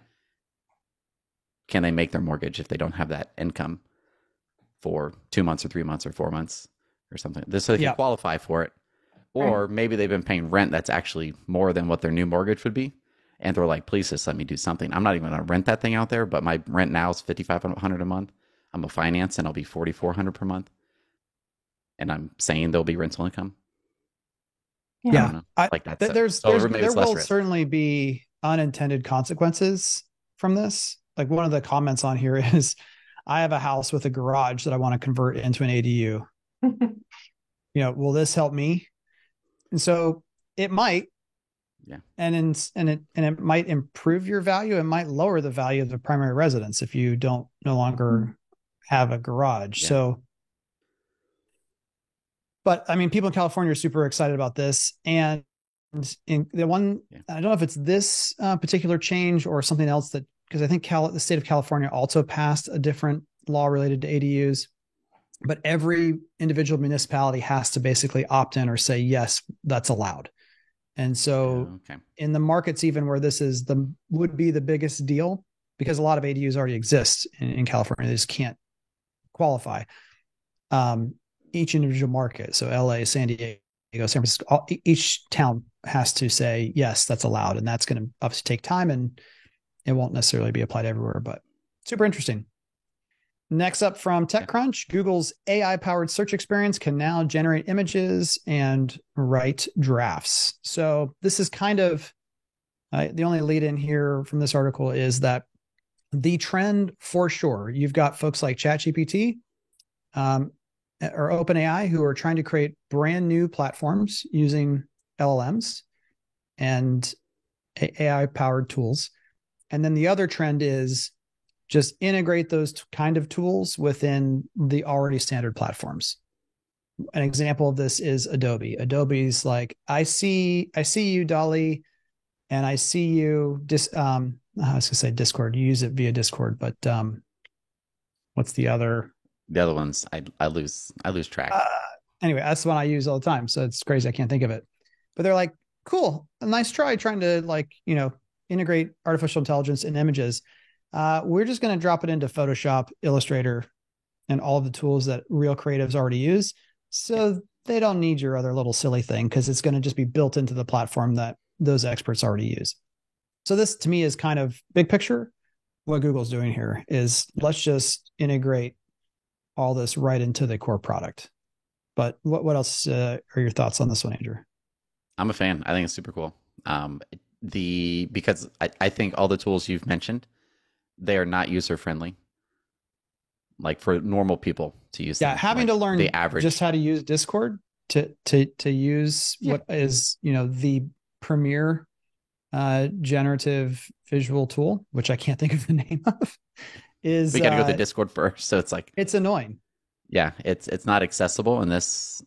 can they make their mortgage if they don't have that income for 2 months or 3 months or 4 months or something? This so they can qualify for it. Or maybe they've been paying rent that's actually more than what their new mortgage would be. And they're like, please just let me do something. I'm not even going to rent that thing out there, but my rent now is $5,500 a month. I'm a finance and I'll be $4,400 per month. And I'm saying there'll be rental income. Yeah. Like that's there will certainly be unintended consequences from this. Like one of the comments on here is, I have a house with a garage that I want to convert into an ADU. Will this help me? And so it might. Yeah. And it might improve your value. It might lower the value of the primary residence if you no longer have a garage. Yeah. So, but I mean, people in California are super excited about this. And in the one, I don't know if it's this particular change or something else because I think the state of California also passed a different law related to ADUs, but every individual municipality has to basically opt in or say, yes, that's allowed. And so in the markets, even where this would be the biggest deal, because a lot of ADUs already exist in California, they just can't qualify. Each individual market, so LA, San Diego, San Francisco, each town has to say, yes, that's allowed. And that's going to obviously take time, and it won't necessarily be applied everywhere, but super interesting. Next up from TechCrunch, Google's AI-powered search experience can now generate images and write drafts. So this is kind of the only lead in here from this article is that the trend for sure, you've got folks like ChatGPT or OpenAI who are trying to create brand new platforms using LLMs and AI-powered tools. And then the other trend is just integrate those kind of tools within the already standard platforms. An example of this is Adobe. Adobe's like, I see you, DALL-E, and I see you. I was gonna say Discord. You use it via Discord, but what's the other? The other ones, I lose track. Anyway, that's the one I use all the time. So it's crazy, I can't think of it. But they're like, cool, a nice try trying to integrate artificial intelligence in images. We're just going to drop it into Photoshop, Illustrator, and all of the tools that real creatives already use. So they don't need your other little silly thing because it's going to just be built into the platform that those experts already use. So this to me is kind of big picture. What Google's doing here is let's just integrate all this right into the core product. But what else are your thoughts on this one, Andrew? I'm a fan. I think it's super cool. Because I think all the tools you've mentioned, they are not user friendly, like for normal people to use. Yeah, having to learn the average just how to use Discord to use what is the premier generative visual tool, which I can't think of the name of. We got to go to Discord first, so it's annoying. Yeah, it's not accessible, and this,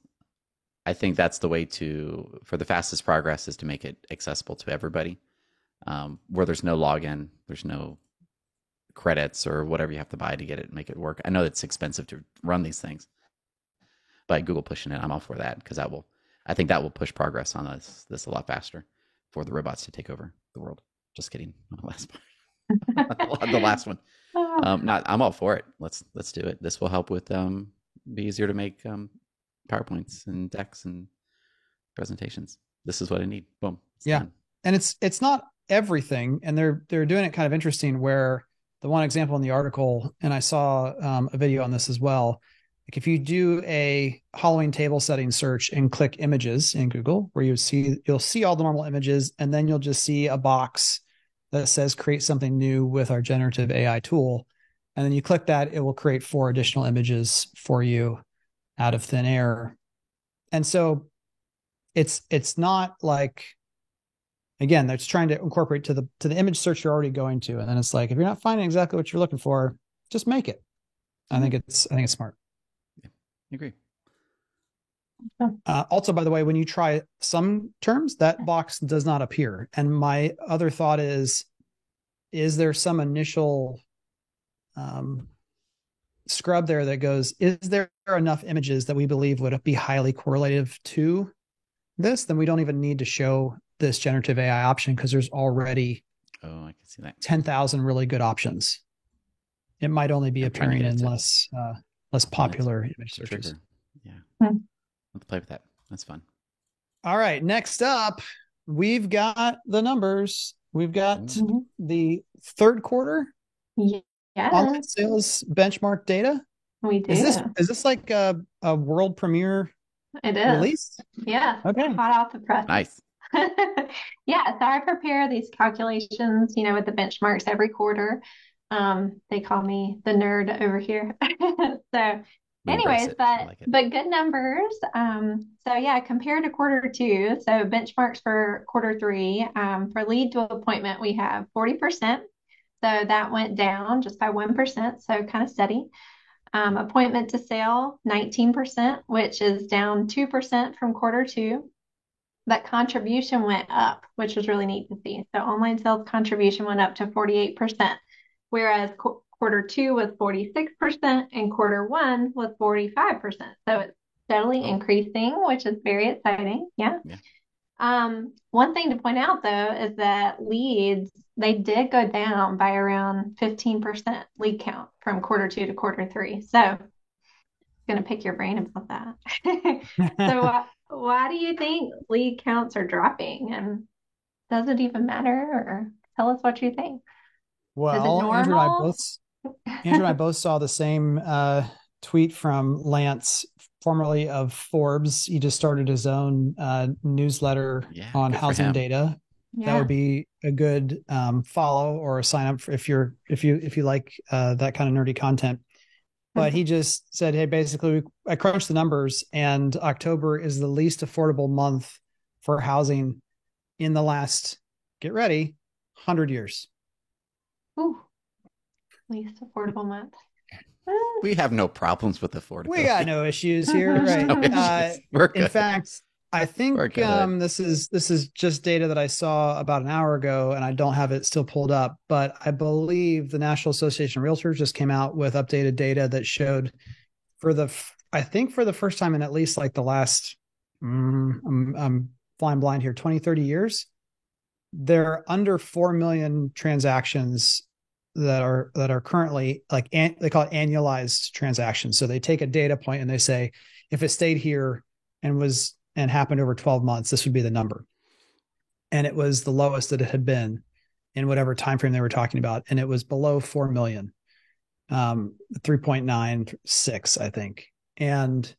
I think that's the way for the fastest progress is to make it accessible to everybody, where there's no login, there's no credits or whatever you have to buy to make it work. I know it's expensive to run these things, but Google pushing it, I'm all for that because I think that will push progress on this a lot faster for the robots to take over the world. Just kidding. The last part. The last one. Not, I'm all for it. Let's do it. This will help with be easier to make PowerPoints and decks and presentations. This is what I need. Boom. Yeah. Done. And it's not everything. And they're doing it kind of interesting where the one example in the article, and I saw a video on this as well. Like if you do a Halloween table setting search and click images in Google, where you'll see all the normal images, and then you'll just see a box that says create something new with our generative AI tool. And then you click that, it will create 4 additional images for you out of thin air. And so it's not like, again, that's trying to incorporate to the image search you're already going to. And then it's like, if you're not finding exactly what you're looking for, just make it. I think it's smart. Yeah, I agree. Also, by the way, when you try some terms, that box does not appear. And my other thought is there some initial scrub there that goes, is there enough images that we believe would be highly correlative to this? Then we don't even need to show this generative AI option because there's already I can see that 10,000 really good options. It might only be appearing in less popular image searches. Trigger. Yeah. Let's play with that. That's fun. All right. Next up, we've got the numbers. We've got the third quarter online sales benchmark data. We do. Is this like a world premiere It is. release? Yeah. Okay. Hot off the press. Nice. Yeah. So I prepare these calculations, with the benchmarks every quarter. They call me the nerd over here. So anyways, but good numbers. So yeah, compared to quarter 2, so benchmarks for quarter 3, for lead to appointment, we have 40%. So that went down just by 1%. So kind of steady. Appointment to sale, 19%, which is down 2% from quarter 2. But contribution went up, which was really neat to see. So online sales contribution went up to 48%, whereas quarter 2 was 46% and quarter 1 was 45%. So it's steadily increasing, which is very exciting. Yeah. One thing to point out though is that leads, they did go down by around 15% lead count from quarter 2 to quarter 3. So I'm going to pick your brain about that. So why do you think lead counts are dropping, and does it even matter, or tell us what you think? Well, Andrew and I both saw the same tweet from Lance, formerly of Forbes. He just started his own newsletter on housing data. Yeah. That would be a good follow or a sign up if you like that kind of nerdy content. But he just said, hey, basically, I crunched the numbers, and October is the least affordable month for housing in the last, get ready, 100 years. Ooh, least affordable month. We have no problems with affordability. We got no issues here, right? No issues. We're good. In fact, I think this is just data that I saw about an hour ago, and I don't have it still pulled up, but I believe the National Association of Realtors just came out with updated data that showed for the first time in at least like the last, I'm flying blind here, 20, 30 years, there are under 4 million transactions that are currently like, they call it annualized transactions. So they take a data point and they say, if it stayed here and happened over 12 months, this would be the number. And it was the lowest that it had been in whatever timeframe they were talking about. And it was below 4 million, 3.96, I think. And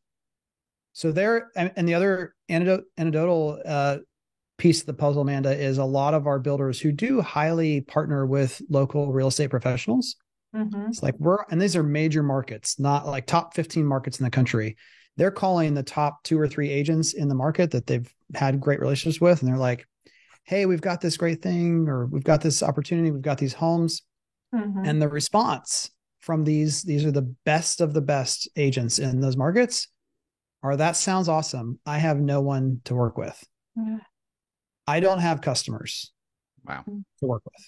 so and the other anecdotal piece of the puzzle, Amanda, is a lot of our builders who do highly partner with local real estate professionals. Mm-hmm. It's like and these are major markets, not like top 15 markets in the country. They're calling the top 2 or 3 agents in the market that they've had great relationships with. And they're like, hey, we've got this great thing, or we've got this opportunity. We've got these homes. Mm-hmm. And the response from these are the best of the best agents in those markets, that sounds awesome. I have no one to work with. Yeah. I don't have customers to work with.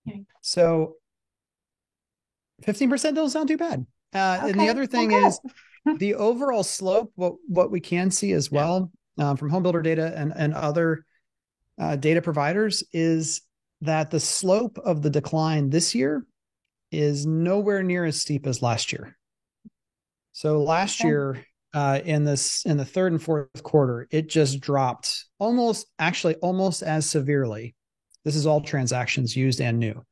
Yeah. So 15% doesn't sound too bad. And the other thing is the overall slope, what we can see as well from home builder data and other data providers, is that the slope of the decline this year is nowhere near as steep as last year. So last year, in the third and fourth quarter, it just dropped almost as severely. This is all transactions used and new,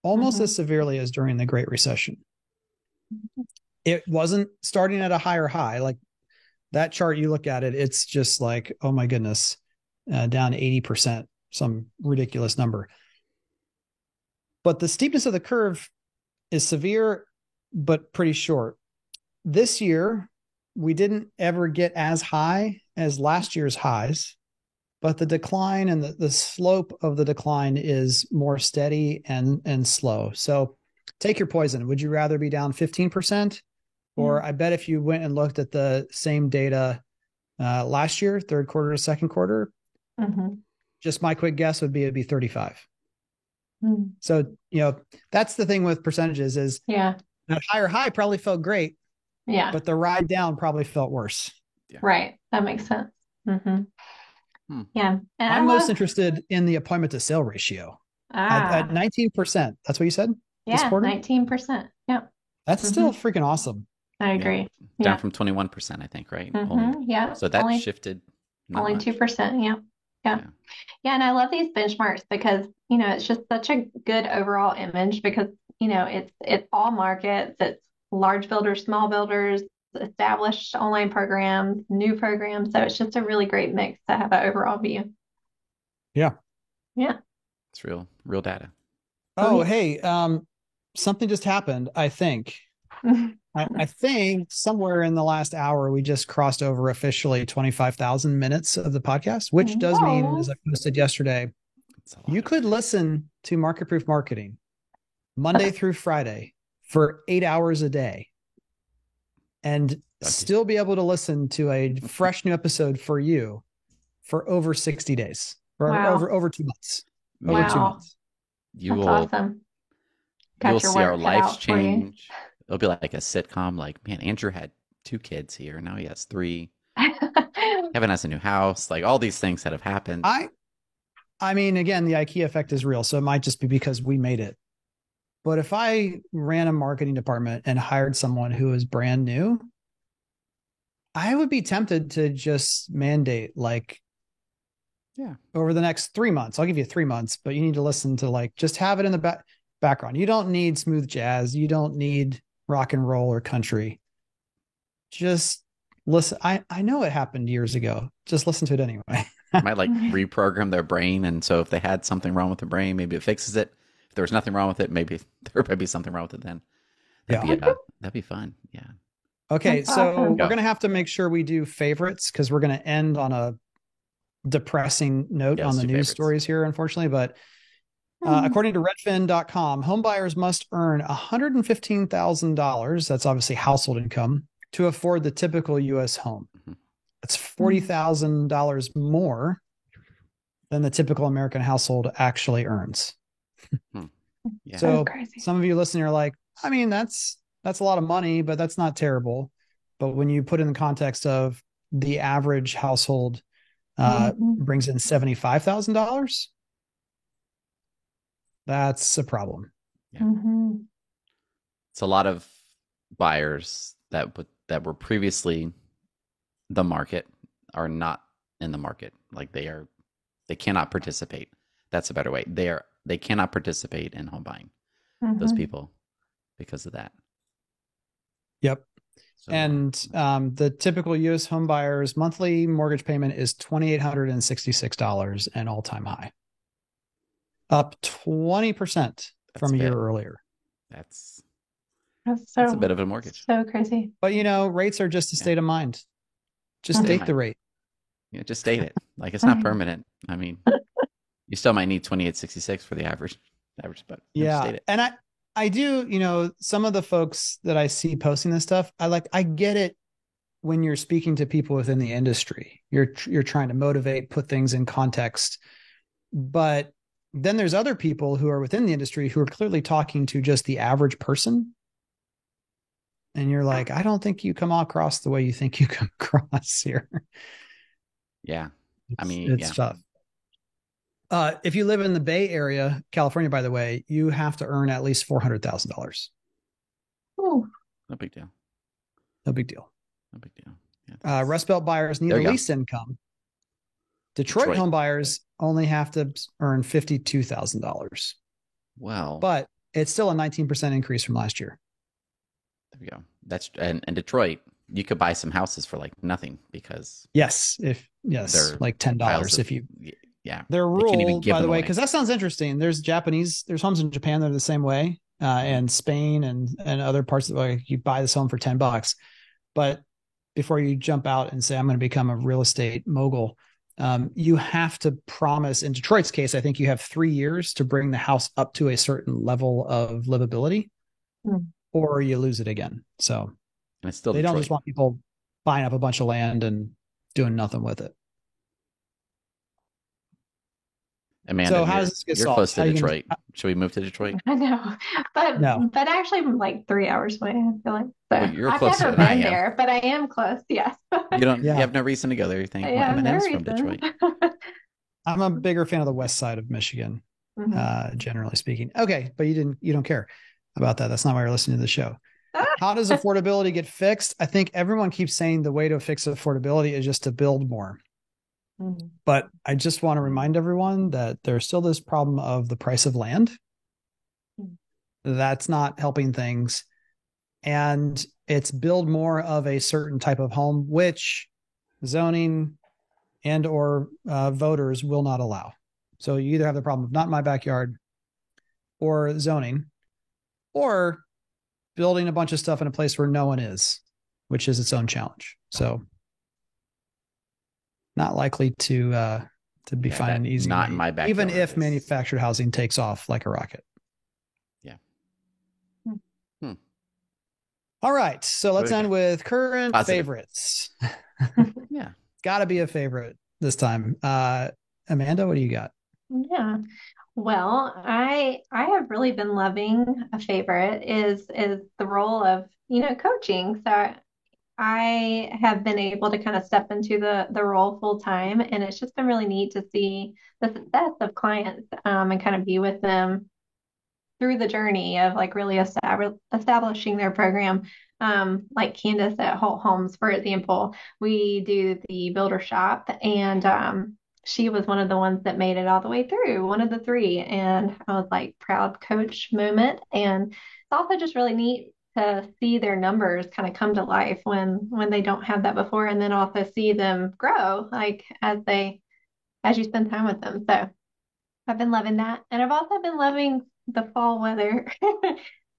almost as severely as during the Great Recession. It wasn't starting at a higher high. Like that chart, you look at it, it's just like, oh my goodness, down 80%, some ridiculous number. But the steepness of the curve is severe, but pretty short. This year, we didn't ever get as high as last year's highs, but the decline and the slope of the decline is more steady and slow. So take your poison. Would you rather be down 15%? Or I bet if you went and looked at the same data last year, third quarter to second quarter, just my quick guess would be it'd be 35. So, that's the thing with percentages is that higher high probably felt great. Yeah. But the ride down probably felt worse. Yeah. Right. That makes sense. Yeah. And I'm most interested in the appointment to sale ratio at 19%. That's what you said? Yeah. 19%. Yeah. That's still freaking awesome. I agree. Yeah. Down from 21%, I think, right? Yeah. So that shifted. Only 2%. Yeah. And I love these benchmarks because, it's just such a good overall image because, it's all markets. It's large builders, small builders, established online programs, new programs. So it's just a really great mix to have an overall view. Yeah. It's real data. Oh, hey, something just happened, I think. I think somewhere in the last hour, we just crossed over officially 25,000 minutes of the podcast, which does mean, as I posted yesterday, you could listen to Market Proof Marketing Monday through Friday for 8 hours a day and still be able to listen to a fresh new episode for you for over 60 days or over 2 months. Over 2 months. That's awesome. You'll see our lives change. It'll be like a sitcom. Like, man, Andrew had 2 kids here. Now he has 3. Kevin has a new house. Like all these things that have happened. I mean, again, the IKEA effect is real. So it might just be because we made it. But if I ran a marketing department and hired someone who is brand new, I would be tempted to just mandate over the next 3 months. I'll give you 3 months, but you need to listen to just have it in the background. You don't need smooth jazz. You don't need rock and roll or country. Just listen. I know it happened years ago. Just listen to it anyway. Might reprogram their brain. And so if they had something wrong with the brain, maybe it fixes it. If there was nothing wrong with it, maybe there might be something wrong with it then. That'd be fun. Yeah. Okay. So we're going to have to make sure we do favorites because we're going to end on a depressing note on the news stories here, unfortunately. But according to Redfin.com, homebuyers must earn $115,000. That's obviously household income to afford the typical U.S. home. That's $40,000 more than the typical American household actually earns. So some of you listening are like, I mean, that's a lot of money, but that's not terrible. But when you put in the context of the average household brings in $75,000, that's a problem. Yeah. It's a lot of buyers that were previously the market are not in the market. Like they cannot participate. That's a better way. They cannot participate in home buying. Those people because of that. Yep. So, and the typical U.S. home buyer's monthly mortgage payment is $2,866, an all-time high, up 20% from a year earlier. That's a bit of a mortgage. So crazy. But rates are just a state of mind. Just date the rate. Yeah, just date it. Like it's not permanent. I mean, you still might need 2,866 for the average, but yeah. Just date it. And I do, some of the folks that I see posting this stuff, I get it when you're speaking to people within the industry. You're trying to motivate, put things in context. But then there's other people who are within the industry who are clearly talking to just the average person. And you're like, I don't think you come across the way you think you come across here. Yeah. It's tough. If you live in the Bay Area, California, by the way, you have to earn at least $400,000. Ooh. No big deal. No big deal. No big deal. Yeah, Rust Belt buyers need the least income. Detroit home buyers only have to earn $52,000. Wow. But it's still a 19% increase from last year. There we go. That's and Detroit, you could buy some houses for like nothing because like $10 if you Their rule, by the way, because that sounds interesting. There's homes in Japan that are the same way, and Spain and other parts of like you buy this home for $10, but before you jump out and say I'm going to become a real estate mogul, you have to promise. In Detroit's case, I think you have 3 years to bring the house up to a certain level of livability, or you lose it again. So, and it's still they don't just want people buying up a bunch of land and doing nothing with it. Amanda, so how does this get solved? You're close to Detroit. Should we move to Detroit? I know, but actually, I'm like 3 hours away. I feel like I've never been there, but I am close. Yes. You have no reason to go there. You think Eminem's from Detroit? I'm a bigger fan of the west side of Michigan, generally speaking. Okay, but you don't care about that. That's not why you're listening to the show. How does affordability get fixed? I think everyone keeps saying the way to fix affordability is just to build more. But I just want to remind everyone that there's still this problem of the price of land. That's not helping things. And it's build more of a certain type of home, which zoning and or voters will not allow. So you either have the problem of not in my backyard or zoning, or building a bunch of stuff in a place where no one is, which is its own challenge. So not likely to be finding easy. Not in my backyard. Even if manufactured housing takes off like a rocket. Yeah. All right. So let's end with current favorites. Yeah. Got to be a favorite this time. Amanda, what do you got? Yeah. Well, I have really been loving a favorite is the role of, coaching. So I have been able to kind of step into the role full time, and it's just been really neat to see the success of clients and kind of be with them through the journey of like really establishing their program. Like Candace at Holt Homes, for example, we do the builder shop, and she was one of the ones that made it all the way through, one of the 3, and I was like proud coach moment. And it's also just really neat to see their numbers kind of come to life when they don't have that before, and then also see them grow like as you spend time with them. So I've been loving that, and I've also been loving the fall weather.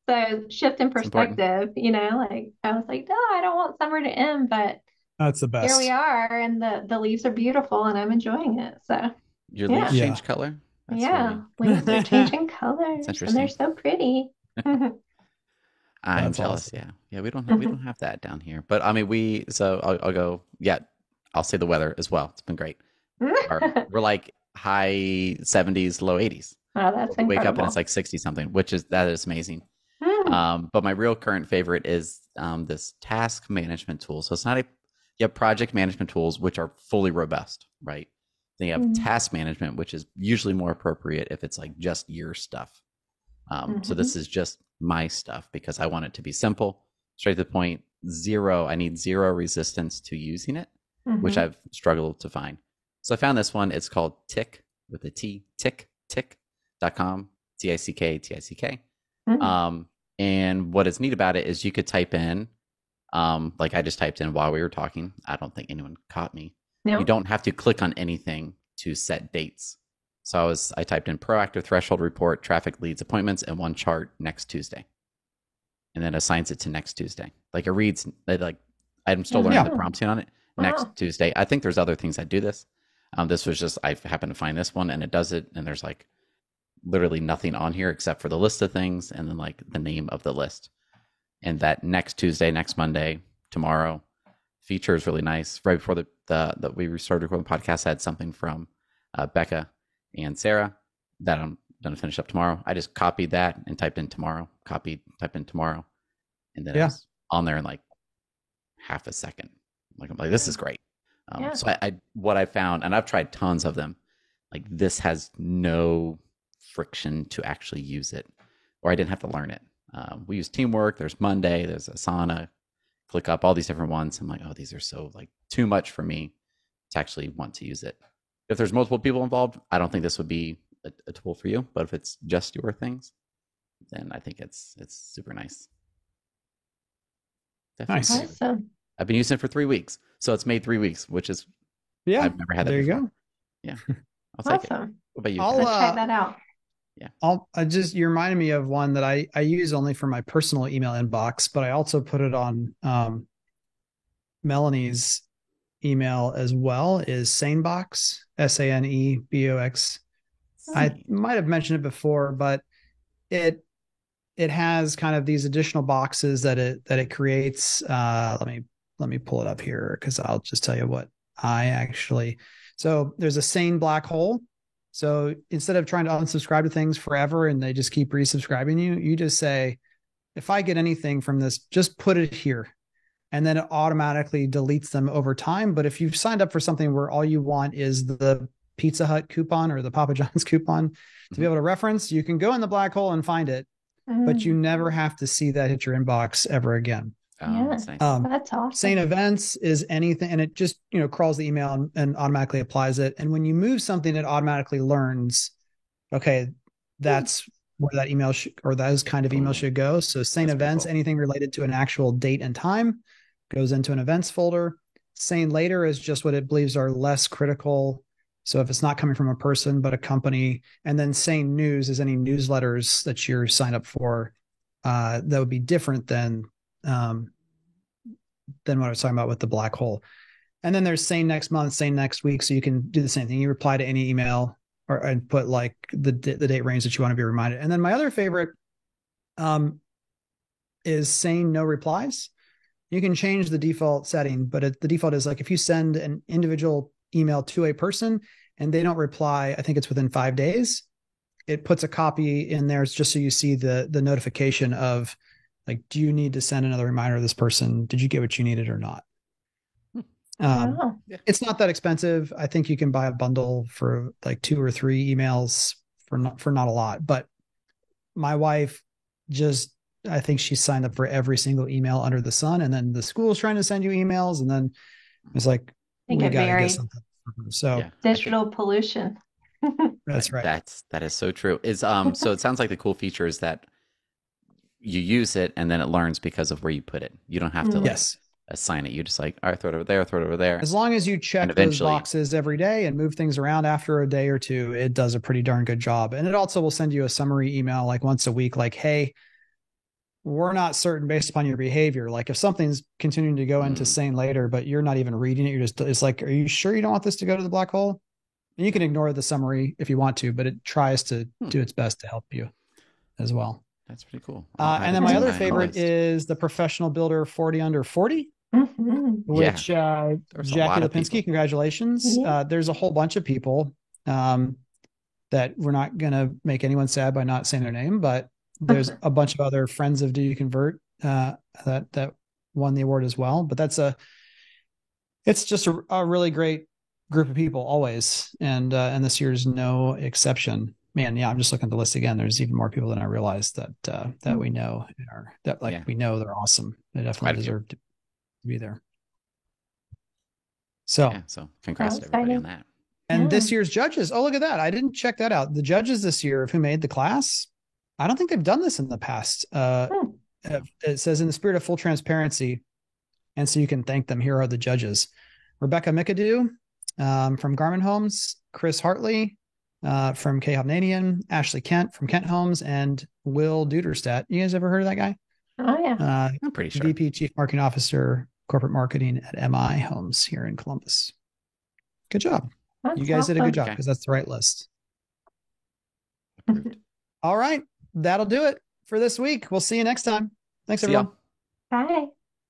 So shift in perspective, like I was like, no, I don't want summer to end, but that's the best. Here we are, and the leaves are beautiful, and I'm enjoying it. So your leaves change color. That's leaves are changing colors, and they're so pretty. I'm jealous. Awesome. Yeah. We don't have that down here, but I mean, I'll go. Yeah, I'll say the weather as well. It's been great. We're like high 70s, low 80s. Oh, that's incredible. Wake up and it's like 60 something, that is amazing. But my real current favorite is this task management tool. So it's not you have project management tools, which are fully robust, right? Then you have task management, which is usually more appropriate if it's like just your stuff. So this is just my stuff because I want it to be simple, straight to the point, I need zero resistance to using it, which I've struggled to find. So I found this one. It's called Tick with a T, tick.com, TICK. And what is neat about it is you could type in, like I just typed in while we were talking. I don't think anyone caught me. No. You don't have to click on anything to set dates. So I typed in proactive threshold report, traffic leads, appointments, and one chart next Tuesday. And then assigns it to next Tuesday. Like it reads, I'm still learning the prompting on it. Next Tuesday. I think there's other things that do this. This was just, I happened to find this one and it does it. And there's like literally nothing on here except for the list of things and then like the name of the list. And that next Tuesday, next Monday, tomorrow feature is really nice. Right before the we started recording the podcast, I had something from Becca and Sarah that I'm going to finish up tomorrow. I just copied that and typed in tomorrow, typed in tomorrow. And then it's on there in like half a second. I'm like, this is great. So what I found, and I've tried tons of them, Like this has no friction to actually use it, or I didn't have to learn it. We use Teamwork. There's Monday. There's Asana, ClickUp, all these different ones. I'm like, oh, these are so like too much for me to actually want to use it. If there's multiple people involved, I don't think this would be a tool for you. But if it's just your things, then I think it's super nice. Definitely. Nice. Awesome. I've been using it for 3 weeks, so it's made 3 weeks, which is Yeah. I've never had that There before. you go. Yeah, I'll take it. Awesome. What about you? I'll, Ken? Let's check that out. you reminded me of one that I use only for my personal email inbox, but I also put it on Melanie's email as well, is Sanebox, Sanebox. I might have mentioned it before, but it has kind of these additional boxes that it creates. Let me pull it up here because I'll just tell you what so there's a sane black hole. So instead of trying to unsubscribe to things forever and they just keep resubscribing you just say, if I get anything from this, just put it here. And then it automatically deletes them over time. But if you've signed up for something where all you want is the Pizza Hut coupon or the Papa John's coupon to be able to reference, you can go in the black hole and find it, but you never have to see that hit your inbox ever again. Yeah, That's nice. that's awesome. Sane Events is anything, and it just crawls the email and automatically applies it. And when you move something, it automatically learns, okay, that's where that email or those kind of email should go. So Sane Events, cool. anything related to an actual date and time, goes into an events folder. Sane Later is just what it believes are less critical. So if it's not coming from a person but a company, and then Sane News is any newsletters that you're signed up for that would be different than what I was talking about with the black hole. And then there's Sane Next Month, Sane Next Week. So you can do the same thing. You reply to any email and put like the date range that you want to be reminded. And then my other favorite is Sane No Replies. You can change the default setting, but the default is like if you send an individual email to a person and they don't reply, I think it's within 5 days, it puts a copy in there just so you see the notification of like, do you need to send another reminder to this person? Did you get what you needed or not? It's not that expensive. I think you can buy a bundle for like 2 or 3 emails for not a lot. But my wife I think she signed up for every single email under the sun, and then the school's trying to send you emails, and then it's like we got to get something. So digital pollution. That's right. That is so true. So it sounds like the cool feature is that you use it and then it learns because of where you put it. You don't have to assign it. You just like, all right, throw it over there. As long as you check those boxes every day and move things around after a day or two, it does a pretty darn good job. And it also will send you a summary email like once a week, like, hey, we're not certain based upon your behavior. Like if something's continuing to go into Sane Later, but you're not even reading it, it's like, are you sure you don't want this to go to the black hole? And you can ignore the summary if you want to, but it tries to do its best to help you as well. That's pretty cool. And then my other favorite is the Professional Builder 40 Under 40, which Jackie Lipinski, congratulations. Yeah. There's a whole bunch of people that we're not going to make anyone sad by not saying their name, but there's a bunch of other friends of Do You Convert that won the award as well. But it's just a really great group of people always, and this year's no exception. Man, yeah, I'm just looking at the list again. There's even more people than I realized that we know we know they're awesome. They definitely deserve to be there. So congrats to everybody on that. And this year's judges. Oh, look at that! I didn't check that out. The judges this year of who made the class. I don't think they've done this in the past. It says in the spirit of full transparency, and so you can thank them. Here are the judges: Rebecca McAdoo from Garmin Homes, Chris Hartley from K Hovnanian, Ashley Kent from Kent Homes, and Will Duderstadt. You guys ever heard of that guy? Oh yeah, I'm pretty sure. VP Chief Marketing Officer, Corporate Marketing at MI Homes here in Columbus. Good job. You guys did a good job because that's the right list. All right. That'll do it for this week. We'll see you next time. Thanks, everyone. Bye.